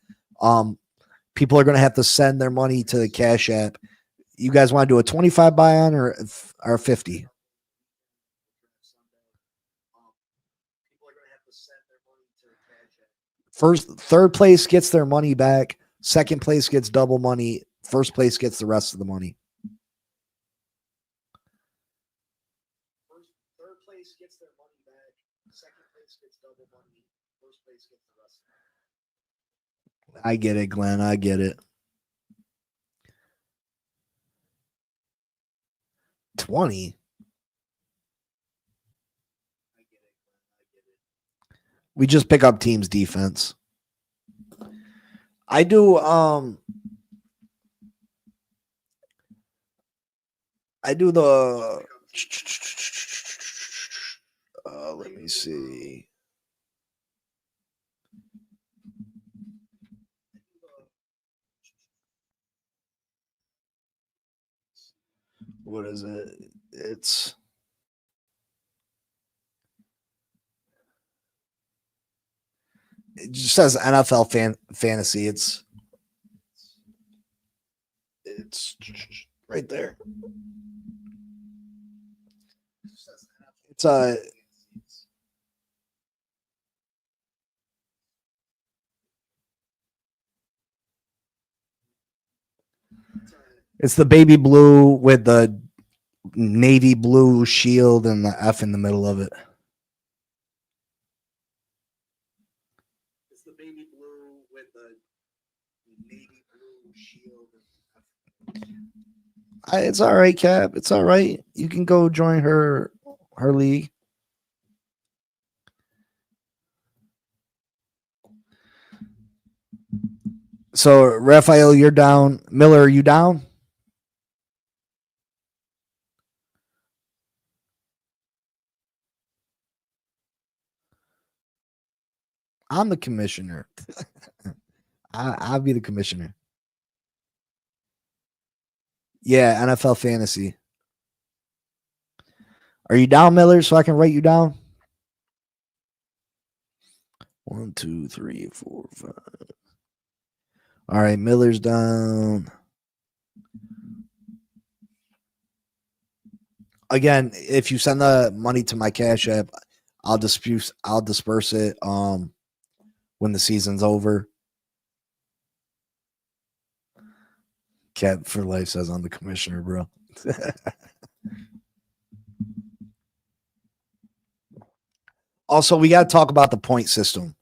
People are going to have to send their money to the Cash App. You guys want to do a 25 buy-on or 50? Third place gets their money back. Second place gets double money. First place gets the rest of the money. Third place gets their money back. Second place gets double money. First place gets the rest of the money. I get it, Glenn. I get it. 20. We just pick up teams' defense. I do the let me see. What is it? It just says NFL fantasy. It's right there. It's the baby blue with the navy blue shield and the F in the middle of it. It's the baby blue with the navy blue shield. It's all right, Cap. It's all right. You can go join her league. So, Raphael, you're down. Miller, are you down? I'm the commissioner. I'll be the commissioner. Yeah, NFL fantasy. Are you down, Miller, so I can write you down? 1, 2, 3, 4, 5. All right, Miller's down. Again, if you send the money to my Cash App, I'll disperse it when the season's over. Cap for life says I'm the commissioner, bro. Also, we got to talk about the point system.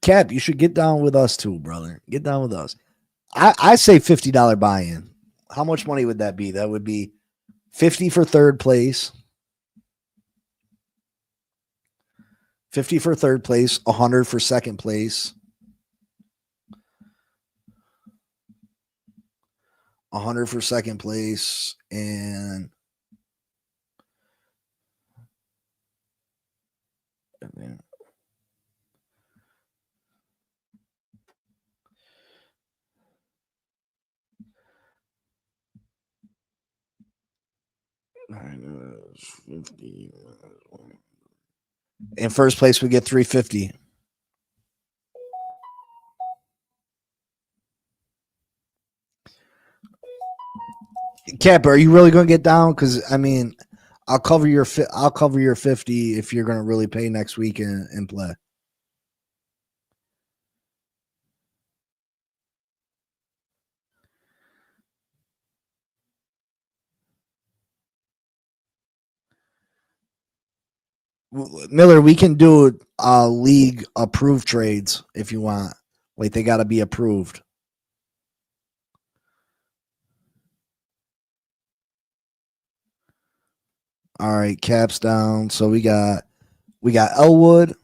Cap, you should get down with us too, brother. Get down with us. I say $50 buy-in. How much money would that be? That would be 50 for third place. 50 for third place, 100 for second place. 100 for second place, and in first place we get 350. Cap, are you really going to get down? Because I mean, I'll cover your 50 if you're going to really pay next week and play. Miller, we can do league approved trades if you want. Like they got to be approved. All right, Cap's down. So we got Elwood,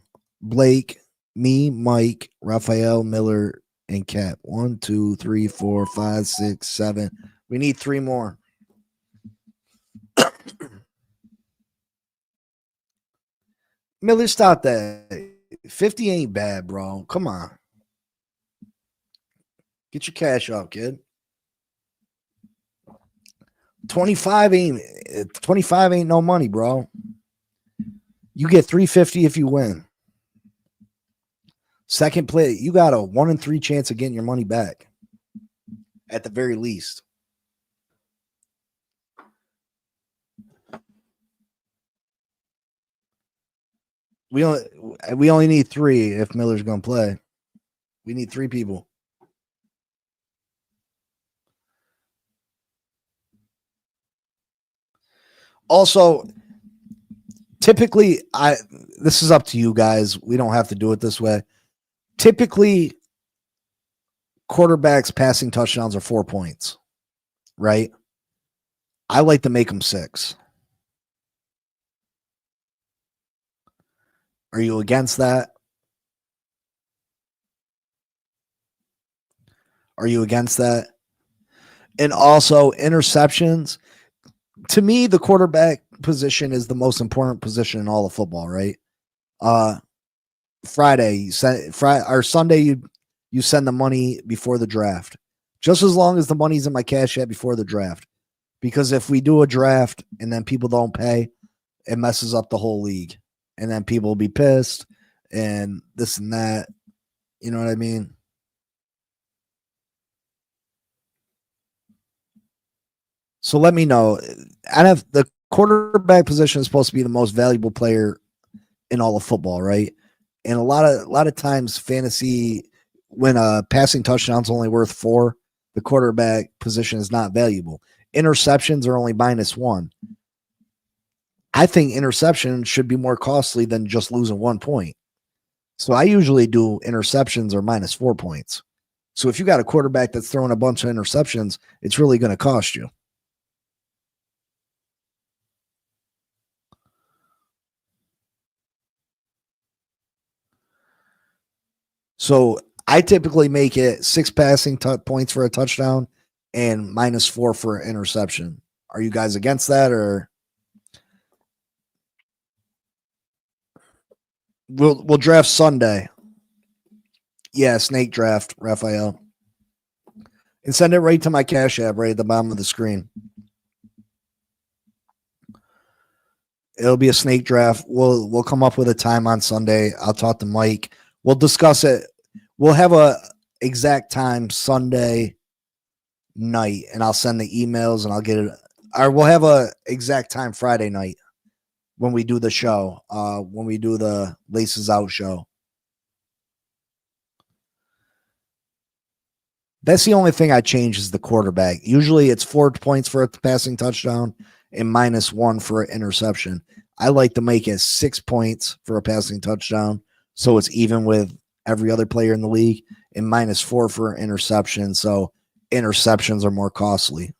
Blake, me, Mike, Raphael, Miller, and Cap. 1, 2, 3, 4, 5, 6, 7. We need 3 more. Miller, stop that. 50 ain't bad, bro. Come on. Get your cash up, kid. 25 ain't no money, bro. You get 350 if you win. Second play, you got a 1 in 3 chance of getting your money back. At the very least. We only need 3 if Miller's going to play. We need 3 people. Also, typically, this is up to you guys. We don't have to do it this way. Typically, quarterbacks passing touchdowns are 4 points, right? I like to make them 6. Are you against that? Are you against that? And also, interceptions. To me, the quarterback position is the most important position in all of football, right? Friday or Sunday, you send the money before the draft. Just as long as the money's in my Cash App before the draft. Because if we do a draft and then people don't pay, it messes up the whole league. And then people will be pissed and this and that. You know what I mean? So let me know. The quarterback position is supposed to be the most valuable player in all of football, right? And a lot of times fantasy, when a passing touchdown is only worth 4, the quarterback position is not valuable. Interceptions are only -1. I think interception should be more costly than just losing 1 point. So I usually do interceptions or -4 points. So if you got a quarterback that's throwing a bunch of interceptions, it's really going to cost you. So I typically make it 6 passing points for a touchdown and -4 for an interception. Are you guys against that, or we'll draft Sunday? Yeah, snake draft, Raphael. And send it right to my Cash App right at the bottom of the screen. It'll be a snake draft. We'll come up with a time on Sunday. I'll talk to Mike. We'll discuss it. We'll have a exact time Sunday night, and I'll send the emails and I'll get it. Or we'll have a exact time Friday night when we do the show. When we do the Laces Out show. That's the only thing I change is the quarterback. Usually it's 4 points for a passing touchdown and -1 for an interception. I like to make it 6 points for a passing touchdown, so it's even with every other player in the league, and -4 for an interception, so interceptions are more costly.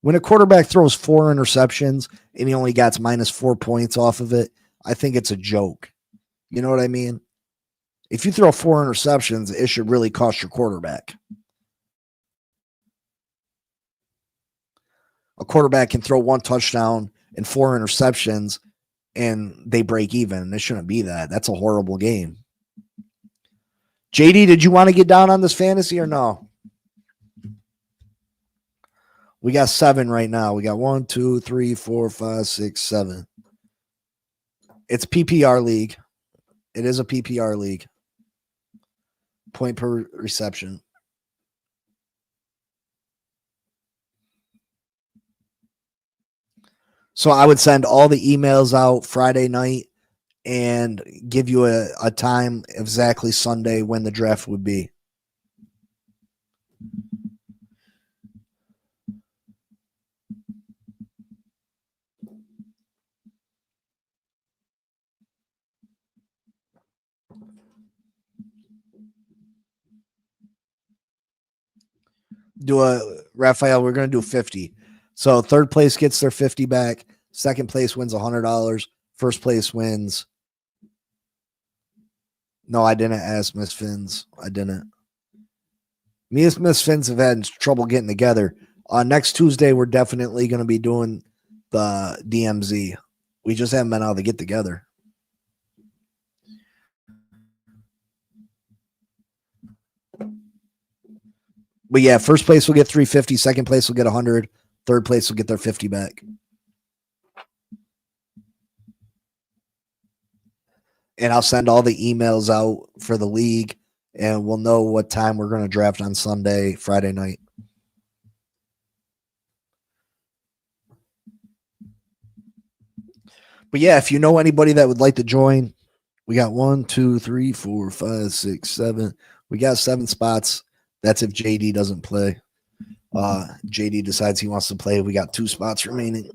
When a quarterback throws 4 interceptions and he only gets -4 points off of it, I think it's a joke. You know what I mean? If you throw 4 interceptions, it should really cost your quarterback. A quarterback can throw 1 touchdown and 4 interceptions and they break even. It shouldn't be that. That's a horrible game. JD, did you want to get down on this fantasy or no? We got 7 right now. We got 1, 2, 3, 4, 5, 6, 7. It's PPR league. It is a PPR league. Point per reception. So I would send all the emails out Friday night and give you a time exactly Sunday when the draft would be. Raphael, we're going to do 50. So third place gets their 50 back. Second place wins $100. First place wins. No, I didn't ask Miss Fins. I didn't. Me and Miss Fins have had trouble getting together. Next Tuesday, we're definitely going to be doing the DMZ. We just haven't been able to get together. But yeah, first place will get 350. Second place will get 100. Third place will get their 50 back. And I'll send all the emails out for the league, and we'll know what time we're going to draft on Sunday, Friday night. But yeah, if you know anybody that would like to join, we got 1, 2, 3, 4, 5, 6, 7. We got 7 spots. That's if JD doesn't play. JD decides he wants to play. We got 2 spots remaining.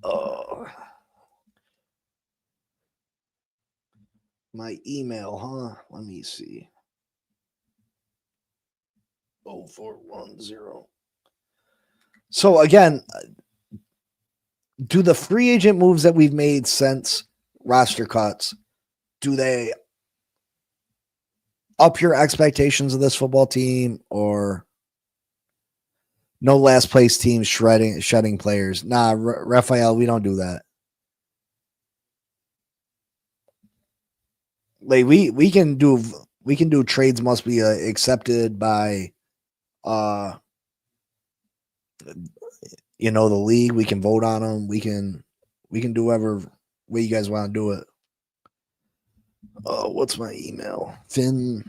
Oh, my email, huh? Let me see. 0410. So again, do the free agent moves that we've made since roster cuts, do they up your expectations of this football team, or no last place teams shedding players? Nah, Raphael, we don't do that. Like we can do trades must be accepted by the league. We can vote on them. We can do whatever way you guys want to do it. What's my email? Finn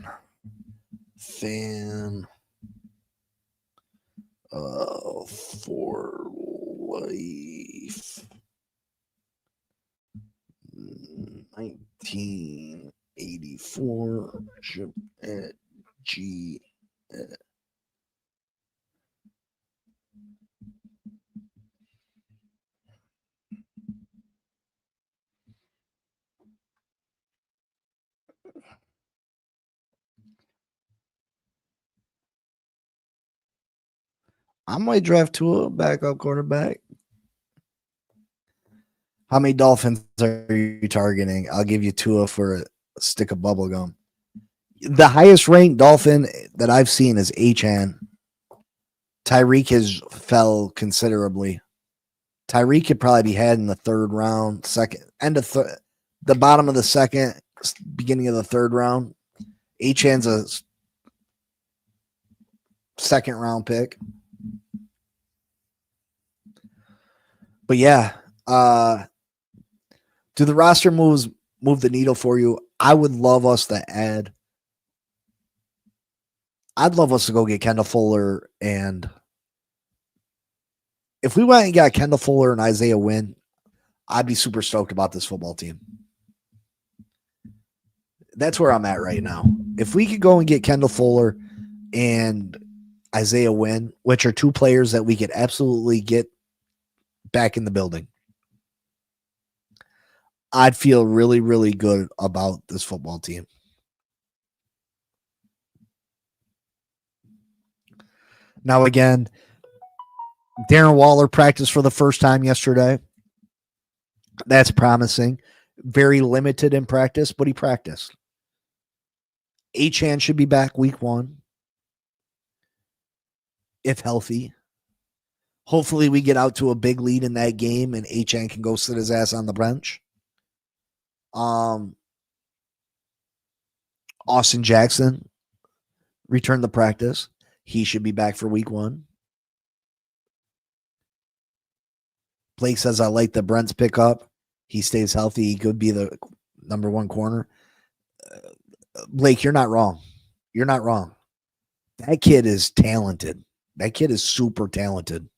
Fan for life. 1984 at G. I might draft Tua backup quarterback. How many Dolphins are you targeting? I'll give you Tua for a stick of bubble gum. The highest ranked Dolphin that I've seen is Achan. Tyreek has fell considerably. Tyreek could probably be had in the third round, the bottom of the second, beginning of the third round. Achan's a second round pick. But yeah, do the roster moves move the needle for you? I would love us to add. I'd love us to go get Kendall Fuller, and if we went and got Kendall Fuller and Isaiah Wynn, I'd be super stoked about this football team. That's where I'm at right now. If we could go and get Kendall Fuller and Isaiah Wynn, which are two players that we could absolutely get back in the building, I'd feel really, really good about this football team. Now, again, Darren Waller practiced for the first time yesterday. That's promising. Very limited in practice, but he practiced. Achan should be back week 1, if healthy. Hopefully we get out to a big lead in that game and Achan can go sit his ass on the bench. Austin Jackson returned to practice. He should be back for week 1. Blake says, I like the Brent's pickup. He stays healthy. He could be the number 1 corner. Blake, you're not wrong. You're not wrong. That kid is talented. That kid is super talented.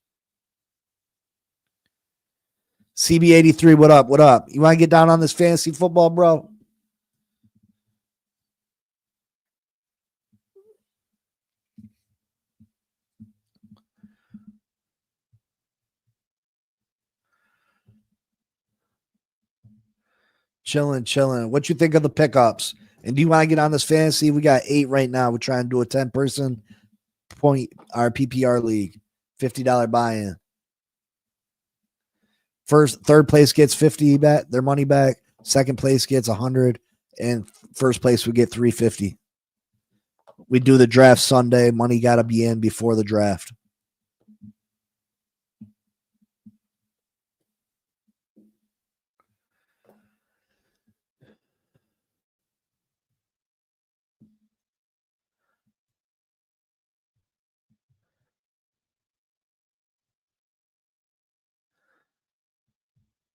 CB83, what up? What up? You want to get down on this fantasy football, bro? Chilling. What you think of the pickups? And do you want to get on this fantasy? We got 8 right now. We're trying to do a 10-person point our PPR league, $50 buy-in. Third place gets 50 back, their money back. Second place gets 100, and first place would get 350. We do the draft Sunday. Money got to be in before the draft.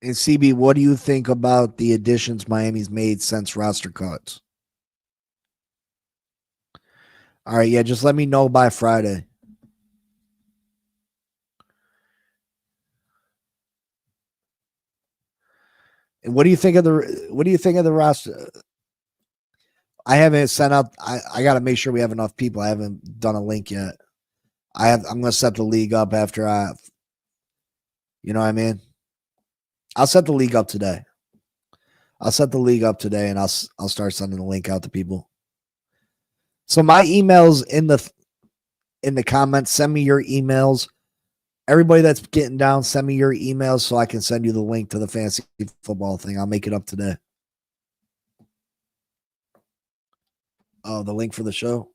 And CB, what do you think about the additions Miami's made since roster cuts? All right, yeah, just let me know by Friday. And what do you think of the roster? I haven't sent out. I got to make sure we have enough people. I haven't done a link yet. I'm going to set the league up after you know what I mean? I'll set the league up today. And I'll start sending the link out to people. So my emails in the comments, send me your emails. Everybody that's getting down, send me your emails so I can send you the link to the fantasy football thing. I'll make it up today. Oh, the link for the show.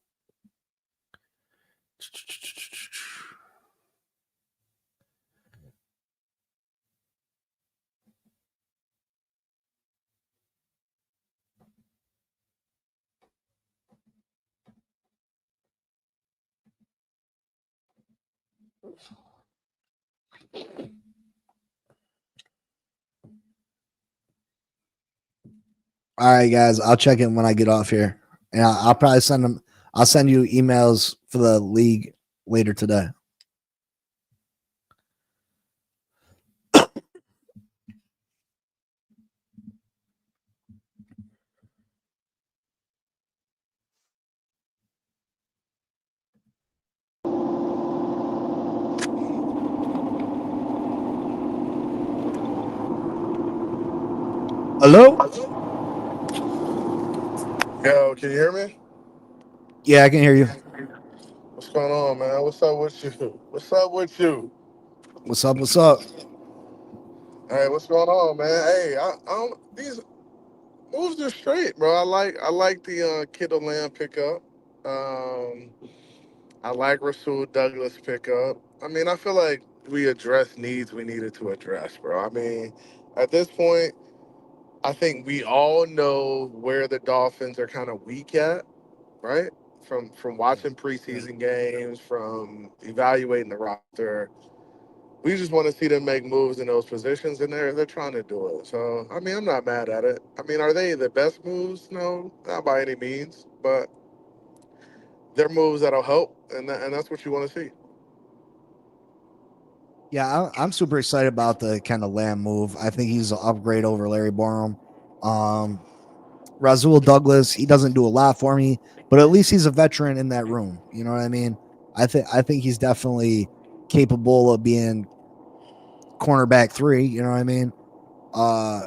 All right, guys. I'll check in when I get off here, and I'll probably send them. I'll send you emails for the league later today. Hello? Yo, can you hear me? Yeah, I can hear you. What's going on, man? What's up with you? What's up with you? What's up? What's up? Hey, what's going on, man? Hey, I don't, these moves are straight, bro. I like the Kittle Lamb pickup. Um, I like Rasul Douglas pickup. I mean, I feel like we addressed needs we needed to address, bro. I mean, at this point, I think we all know where the Dolphins are kind of weak at, right? From Yeah. watching preseason games, from evaluating the roster. We just want to see them make moves in those positions, and they're trying to do it. So I mean, I'm not mad at it. I mean, are they the best moves? No, not by any means, but they're moves that'll help, and that's what you want to see. Yeah, I'm super excited about the kind of Lamb move. I think he's an upgrade over Larry Borum. Um, Razul Douglas, he doesn't do a lot for me, but at least he's a veteran in that room. You know what I mean? I think he's definitely capable of being cornerback three. You know what I mean? Uh,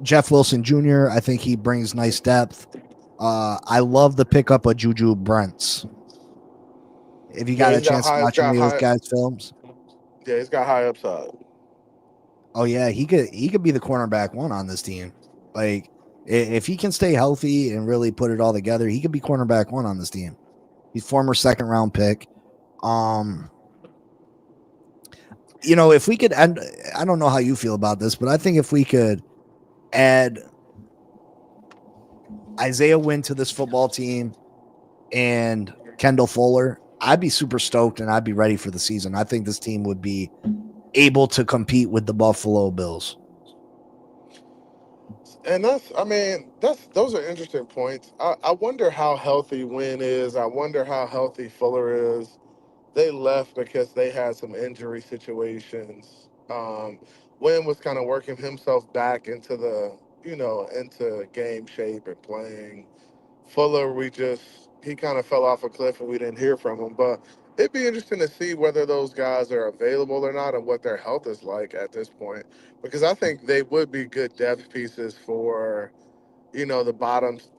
Jeff Wilson Jr. I think he brings nice depth. I love the pickup of Juju Brents. If you Yeah, got a chance to he's watch got any of those high. guys' films, Yeah, he's got high upside. oh yeah, he could be the cornerback one on this team. Like if he can stay healthy and really put it all together, he could be cornerback one on this team. He's former second round pick. Um, if we could end, I don't know how you feel about this, but I think if we could add Isaiah Wynn to this football team and Kendall Fuller, I'd be super stoked and I'd be ready for the season. I think this team would be able to compete with the Buffalo Bills. And I mean, those are interesting points. I wonder how healthy Wynn is. I wonder how healthy Fuller is. They left because they had some injury situations. Wynn was kind of working himself back into into game shape and playing. Fuller, he kind of fell off a cliff and we didn't hear from him. But it'd be interesting to see whether those guys are available or not and what their health is like at this point. Because I think they would be good depth pieces for,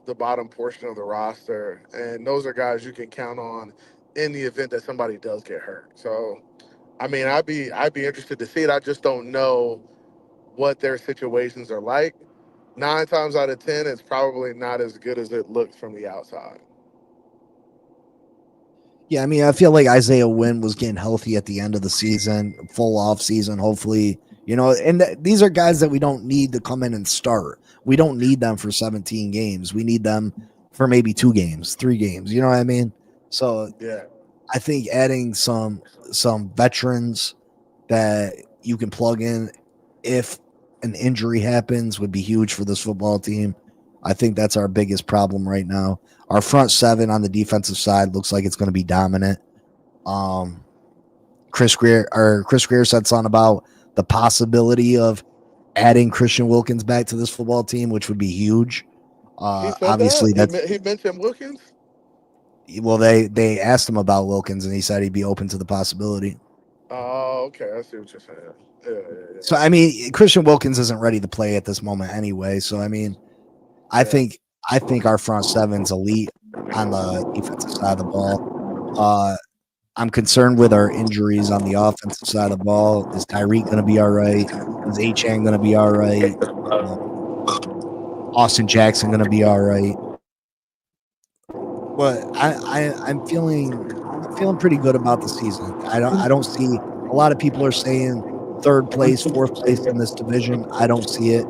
the bottom portion of the roster. And those are guys you can count on in the event that somebody does get hurt. So I mean, I'd be interested to see it. I just don't know what their situations are like. 9 times out of 10, it's probably not as good as it looks from the outside. Yeah, I mean, I feel like Isaiah Wynn was getting healthy at the end of the season, full off season, hopefully. And these are guys that we don't need to come in and start. We don't need them for 17 games. We need them for maybe 2 games, 3 games. You know what I mean? So Yeah. I think adding some veterans that you can plug in if an injury happens would be huge for this football team. I think that's our biggest problem right now. Our front seven on the defensive side looks like it's going to be dominant. Um, Chris Greer said something about the possibility of adding Christian Wilkins back to this football team, which would be huge. He said that. Obviously, that's He mentioned Wilkins. well, they asked him about Wilkins, and he said he'd be open to the possibility. Oh, okay. I see what you're saying. Yeah, yeah, So I mean, Christian Wilkins isn't ready to play at this moment anyway. So I mean, I yeah. think I think our front seven's elite on the defensive side of the ball. Uh, I'm concerned with our injuries on the offensive side of the ball. Is Tyreek going to be all right? Is Achan going to be all right? Um, Austin Jackson going to be all right? But I'm feeling pretty good about the season. I don't see a lot of people are saying third place, fourth place in this division. I don't see it.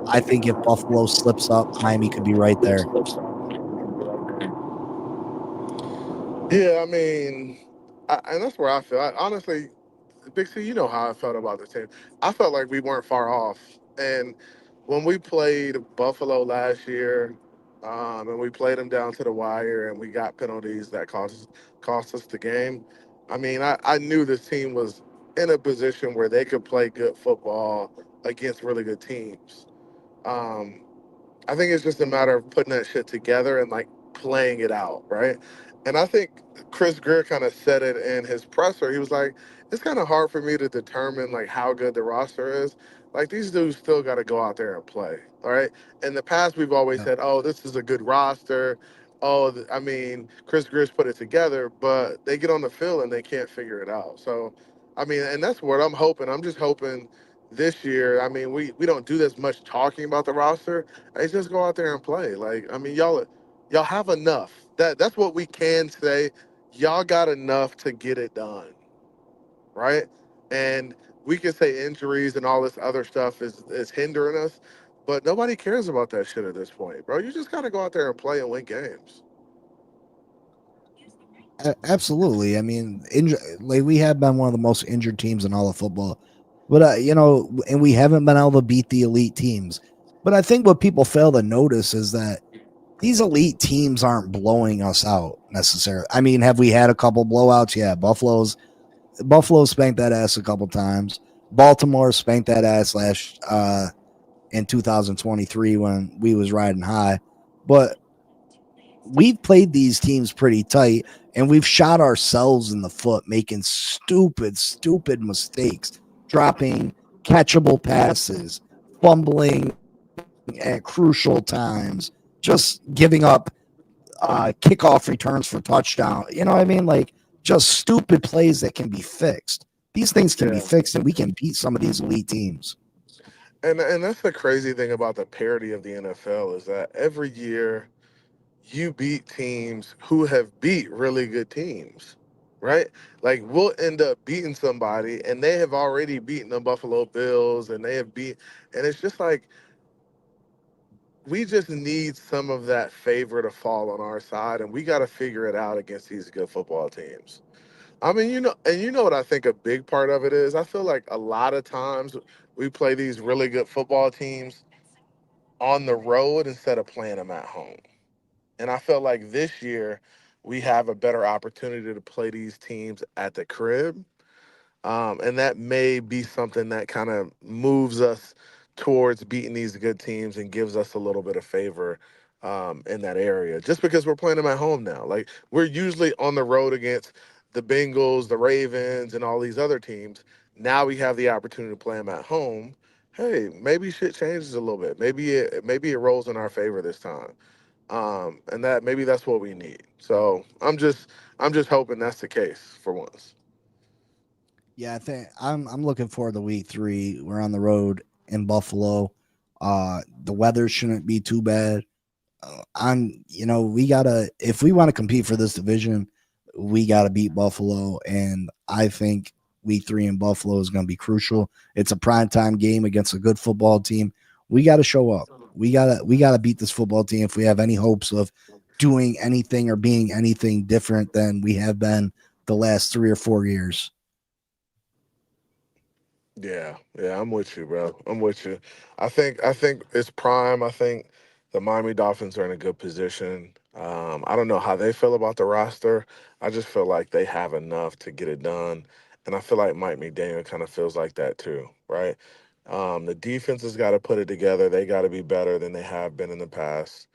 I think if Buffalo slips up, Miami could be right there. Yeah, I mean, and that's where I feel. Honestly, Big C, you know how I felt about the team. I felt like we weren't far off. And when we played Buffalo last year, and we played them down to the wire, and we got penalties that cost us the game. I mean, I knew this team was in a position where they could play good football against really good teams. Um, I think it's just a matter of putting that shit together and like playing it out, right? And I think Chris Greer kind of said it in his presser. He was like, "It's kind of hard for me to determine like how good the roster is. Like these dudes still got to go out there and play, all right." In the past, we've always Yeah. said, "Oh, this is a good roster." Oh, I mean, Chris Greer's put it together, but they get on the field and they can't figure it out. So, I mean, and that's what I'm hoping. I'm just hoping this year. I mean, we don't do this much talking about the roster. Hey, just go out there and play. Like, I mean, y'all have enough. That's what we can say. Y'all got enough to get it done, right? And we can say injuries and all this other stuff is hindering us, but nobody cares about that shit at this point, bro. You just gotta go out there and play and win games. Absolutely. I mean, like we have been one of the most injured teams in all of football, but and we haven't been able to beat the elite teams. But I think what people fail to notice is that these elite teams aren't blowing us out necessarily. I mean, have we had a couple blowouts? Yeah, Buffalo spanked that ass a couple times. Baltimore spanked that ass last in 2023 when we was riding high. But we've played these teams pretty tight and we've shot ourselves in the foot making stupid mistakes, dropping catchable passes, fumbling at crucial times, just giving up kickoff returns for touchdown. You know what I mean? Like just stupid plays that can be fixed. These things can be Yeah. fixed and we can beat some of these elite teams. And that's the crazy thing about the parity of the NFL is that every year you beat teams who have beat really good teams, right? Like we'll end up beating somebody and they have already beaten the Buffalo Bills and they have beat, and it's just like we just need some of that favor to fall on our side, and we got to figure it out against these good football teams. I mean, and you know what I think a big part of it is? I feel like a lot of times we play these really good football teams on the road instead of playing them at home. And I felt like this year we have a better opportunity to play these teams at the crib. And that may be something that kind of moves us towards beating these good teams and gives us a little bit of favor in that area. Just because we're playing them at home now. Like we're usually on the road against the Bengals, the Ravens, and all these other teams. Now we have the opportunity to play them at home. Hey, maybe shit changes a little bit. Maybe it rolls in our favor this time, and that maybe that's what we need. So I'm just hoping that's the case for once. Yeah, I think I'm looking forward to week 3. We're on the road in Buffalo. The weather shouldn't be too bad. We gotta if we want to compete for this division, we gotta beat Buffalo, and I think week 3 in Buffalo is going to be crucial. It's a primetime game against a good football team. We got to show up. We gotta beat this football team if we have any hopes of doing anything or being anything different than we have been the last 3 or 4 years. Yeah, I'm with you, bro. I'm with you. I think it's prime. I think the Miami Dolphins are in a good position. I don't know how they feel about the roster. I just feel like they have enough to get it done, and I feel like Mike McDaniel kind of feels like that too, right? The defense has got to put it together. They got to be better than they have been in the past.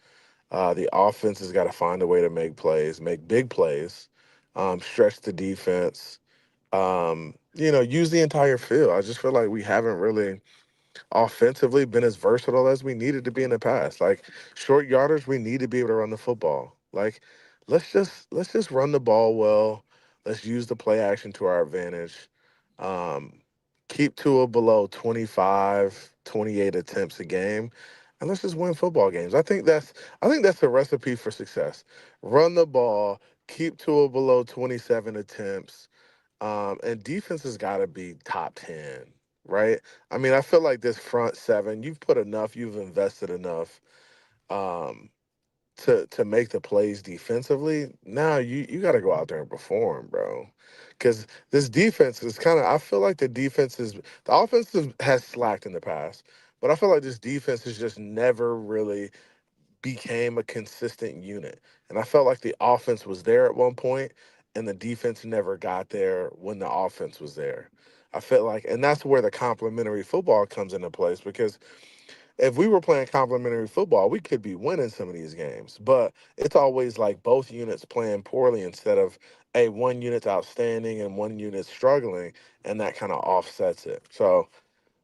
The offense has got to find a way to make plays, make big plays, stretch the defense, use the entire field. I just feel like we haven't really offensively been as versatile as we needed to be in the past. Like short yarders, we need to be able to run the football. Like let's just run the ball well. Let's use the play action to our advantage. Um, keep Tua below 25, 28 attempts a game. And let's just win football games. I think that's a recipe for success. Run the ball, keep Tua below 27 attempts, and defense has got to be top 10, right? I mean, I feel like this front seven, you've put enough, you've invested enough um, to make the plays defensively. Now you got to go out there and perform, bro. Because this defense is kind of, I feel like the offense has slacked in the past, but I feel like this defense has just never really became a consistent unit. And I felt like the offense was there at one point and the defense never got there when the offense was there. I felt like, and that's where the complementary football comes into place, because if we were playing complementary football, we could be winning some of these games. But it's always like both units playing poorly instead of one unit's outstanding and one unit's struggling, and that kind of offsets it. So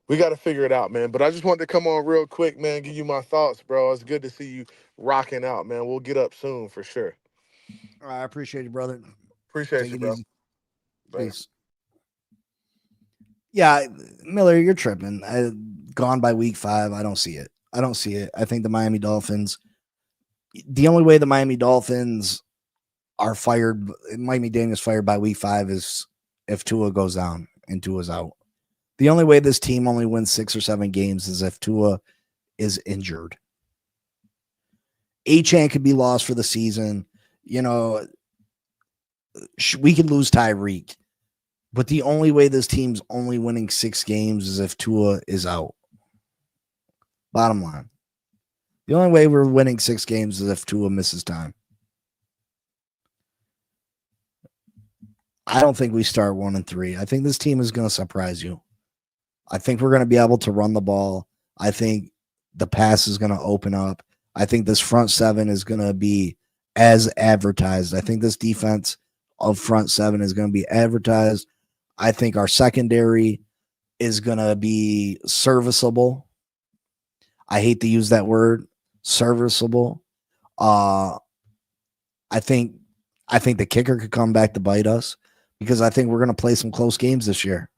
we got to figure it out, man. But I just wanted to come on real quick, man, give you my thoughts, bro. It's good to see you rocking out, man. We'll get up soon for sure. I appreciate you, brother. Appreciate Take you, it bro. easy. Thanks. Peace. Yeah, Miller, you're tripping. Gone by week 5. I don't see it. I think the Miami Dolphins, the only way the Miami Dolphins are fired, Miami Daniels fired by week 5 is if Tua goes down and Tua's out. The only way this team only wins 6 or 7 games is if Tua is injured. Achane could be lost for the season. You know, we could lose Tyreek. But the only way this team's only winning 6 games is if Tua is out. Bottom line. The only way we're winning 6 games is if Tua misses time. I don't think we start 1-3. I think this team is going to surprise you. I think we're going to be able to run the ball. I think the pass is going to open up. I think this front 7 is going to be as advertised. I think this defense of front 7 is going to be advertised. I think our secondary is going to be serviceable. I hate to use that word, serviceable. I think the kicker could come back to bite us, because I think we're going to play some close games this year.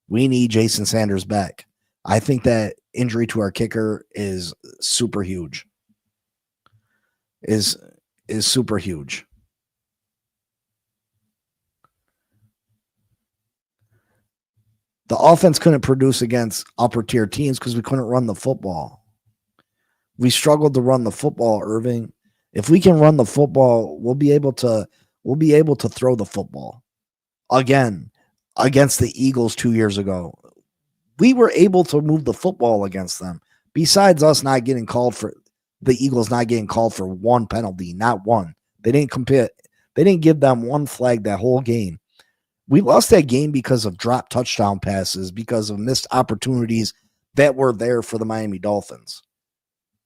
We need Jason Sanders back. I think that injury to our kicker is super huge. Is super huge. The offense couldn't produce against upper tier teams because we couldn't run the football. We struggled to run the football, Irving. If we can run the football, we'll be able to throw the football. Again, against the Eagles 2 years ago, we were able to move the football against them. Besides us not getting called for, the Eagles not getting called for one penalty, not one. They didn't compete. They didn't give them one flag that whole game. We lost that game because of drop touchdown passes, because of missed opportunities that were there for the Miami Dolphins.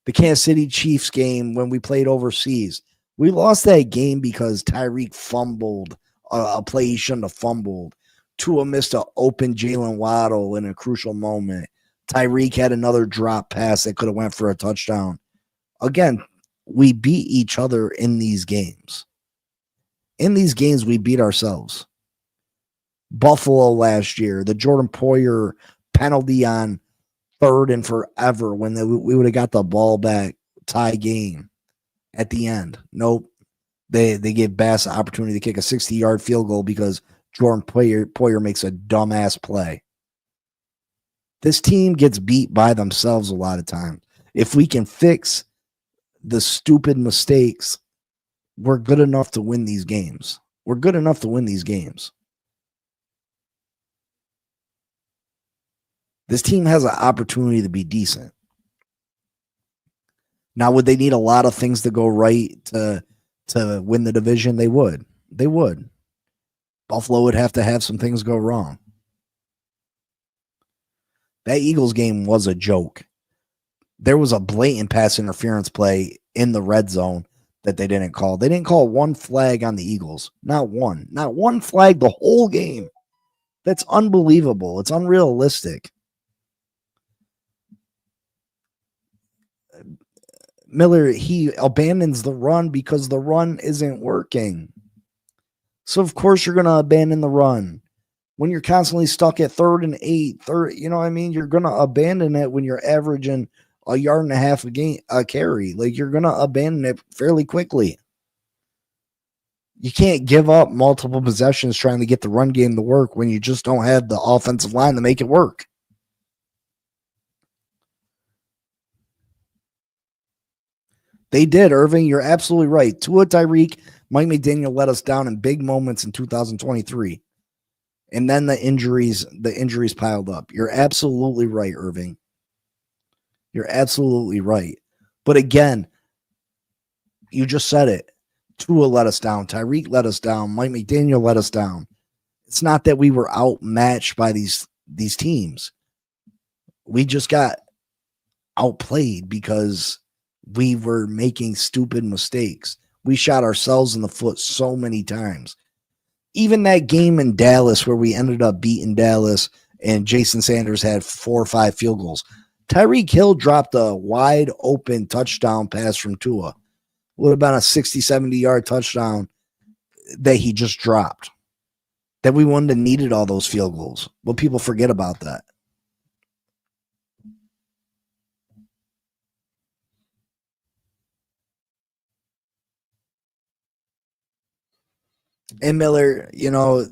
The Kansas City Chiefs game when we played overseas, we lost that game because Tyreek fumbled a play he shouldn't have fumbled. Tua missed an open Jalen Waddle in a crucial moment. Tyreek had another drop pass that could have went for a touchdown. Again, we beat each other in these games. In these games, we beat ourselves. Buffalo last year, the Jordan Poyer penalty on 3rd and forever when we would have got the ball back, tie game at the end. Nope. They gave Bass an opportunity to kick a 60-yard field goal because Jordan Poyer makes a dumbass play. This team gets beat by themselves a lot of times. If we can fix the stupid mistakes, we're good enough to win these games. We're good enough to win these games. This team has an opportunity to be decent. Now, would they need a lot of things to go right to win the division? They would. They would. Buffalo would have to have some things go wrong. That Eagles game was a joke. There was a blatant pass interference play in the red zone that they didn't call. They didn't call one flag on the Eagles. Not one. Not one flag the whole game. That's unbelievable. It's unrealistic. Miller, he abandons the run because the run isn't working. So, of course, you're going to abandon the run. When you're constantly stuck at 3rd and 8, you know what I mean? You're going to abandon it when you're averaging 1.5 yards a carry. Like, you're going to abandon it fairly quickly. You can't give up multiple possessions trying to get the run game to work when you just don't have the offensive line to make it work. They did, Irving. You're absolutely right. Tua, Tyreek, Mike McDaniel let us down in big moments in 2023. And then the injuries piled up. You're absolutely right, Irving. You're absolutely right. But again, You just said it. Tua let us down. Tyreek let us down. Mike McDaniel let us down. It's not that we were outmatched by these teams. We just got outplayed because we were making stupid mistakes. We shot ourselves in the foot so many times. Even that game in Dallas where we ended up beating Dallas and Jason Sanders had 4 or 5 field goals. Tyreek Hill dropped a wide open touchdown pass from Tua. Would have been a 60, 70-yard touchdown that he just dropped. That we wouldn't have needed all those field goals. But people forget about that. And Miller, you're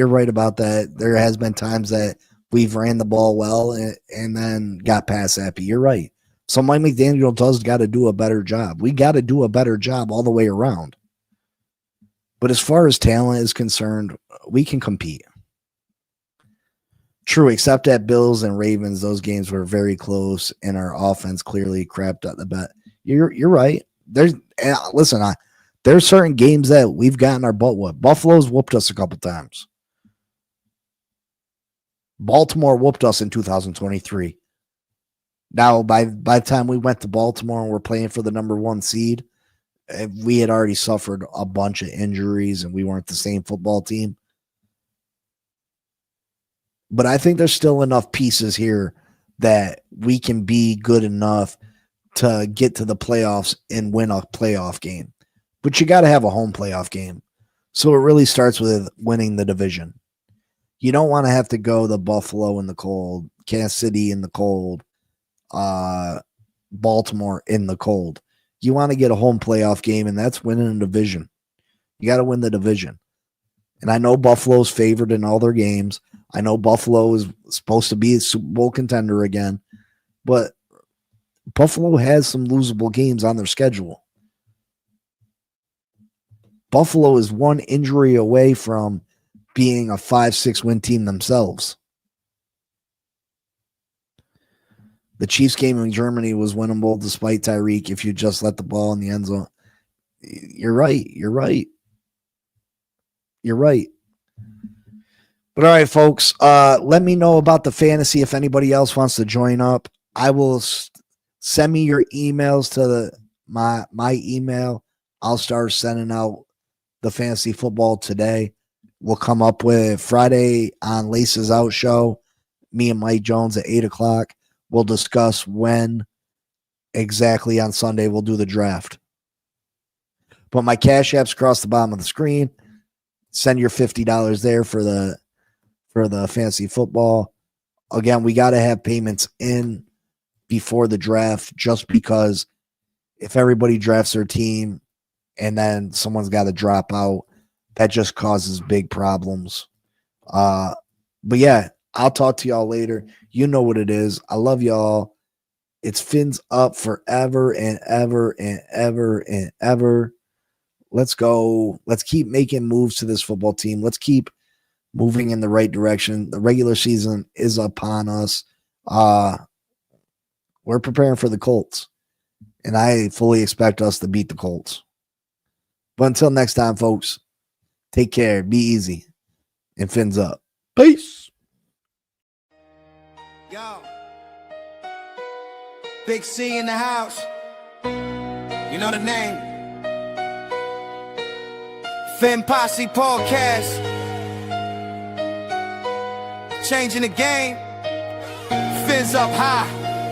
right about that. There has been times that we've ran the ball well and then got pass happy. You're right. So Mike McDaniel does got to do a better job. We got to do a better job all the way around. But as far as talent is concerned, we can compete. True, except at Bills and Ravens, those games were very close, and our offense clearly crapped out the bet. You're right. There's certain games that we've gotten our butt whooped. Buffalo's whooped us a couple times. Baltimore whooped us in 2023. Now, by the time we went to Baltimore and we're playing for the number 1 seed, we had already suffered a bunch of injuries and we weren't the same football team. But I think there's still enough pieces here that we can be good enough to get to the playoffs and win a playoff game. But you got to have a home playoff game. So it really starts with winning the division. You don't want to have to go to Buffalo in the cold, Kansas City in the cold, Baltimore in the cold. You want to get a home playoff game, and that's winning a division. You got to win the division. And I know Buffalo's favored in all their games. I know Buffalo is supposed to be a Super Bowl contender again, but Buffalo has some losable games on their schedule. Buffalo is one injury away from being a 5-6 win team themselves. The Chiefs game in Germany was winnable despite Tyreek if you just let the ball in the end zone. You're right. But all right, folks, let me know about the fantasy if anybody else wants to join up. I will send me your emails to my email. I'll start sending out the fantasy football today. We'll come up with Friday on Laces Out show. Me and Mike Jones at 8:00. We'll discuss when exactly on Sunday we'll do the draft. But my Cash App's across the bottom of the screen. Send your $50 there for the fantasy football. Again, we got to have payments in before the draft just because if everybody drafts their team and then someone's got to drop out, that just causes big problems. But yeah, I'll talk to y'all later. You know what it is. I love y'all. It's Fins Up forever and ever and ever and ever. Let's go. Let's keep making moves to this football team. Let's keep moving in the right direction. The regular season is upon us. We're preparing for the Colts, and I fully expect us to beat the Colts. But until next time, folks, take care. Be easy. And Fins Up. Peace. Yo, Big C in the house. You know the name. Fin Posse Podcast. Changing the game. Fins up high.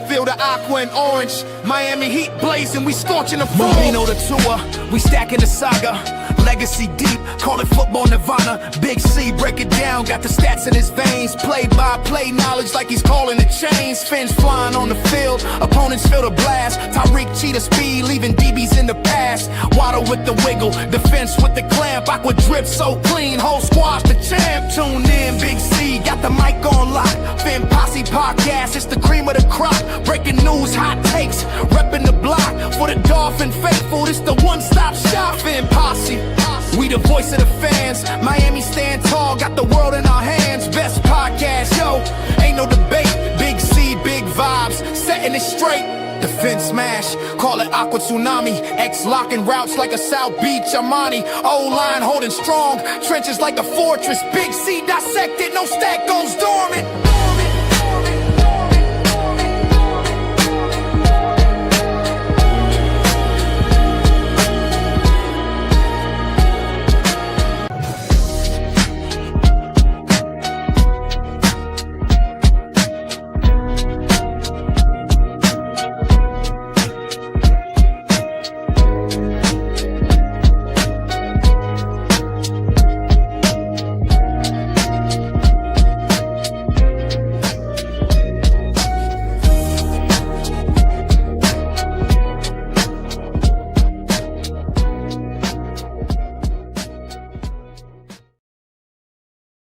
Feel the aqua and orange. Miami Heat blazing. We scorching the floor. Marino the tour. We stacking the saga. Legacy deep, call it football nirvana. Big C, break it down, got the stats in his veins. Play-by-play knowledge like he's calling the chains. Fins flying on the field, opponents feel the blast. Tyreek cheetah speed, leaving DBs in the past. Waddle with the wiggle, defense with the clamp. Aqua drip so clean, whole squash the champ. Tune in, Big C, got the mic on lock. Fin Posse Podcast, it's the cream of the crop. Breaking news, hot takes, repping the block. For the Dolphin faithful, it's the one-stop shop. Fin Posse. We the voice of the fans. Miami stand tall, got the world in our hands. Best podcast, yo, ain't no debate. Big C, big vibes, setting it straight. The Fin smash. reach. Call it aqua tsunami. X locking routes like a South Beach Armani. O-line holding strong. Trenches like a fortress. Big C dissected. No stack goes dormant.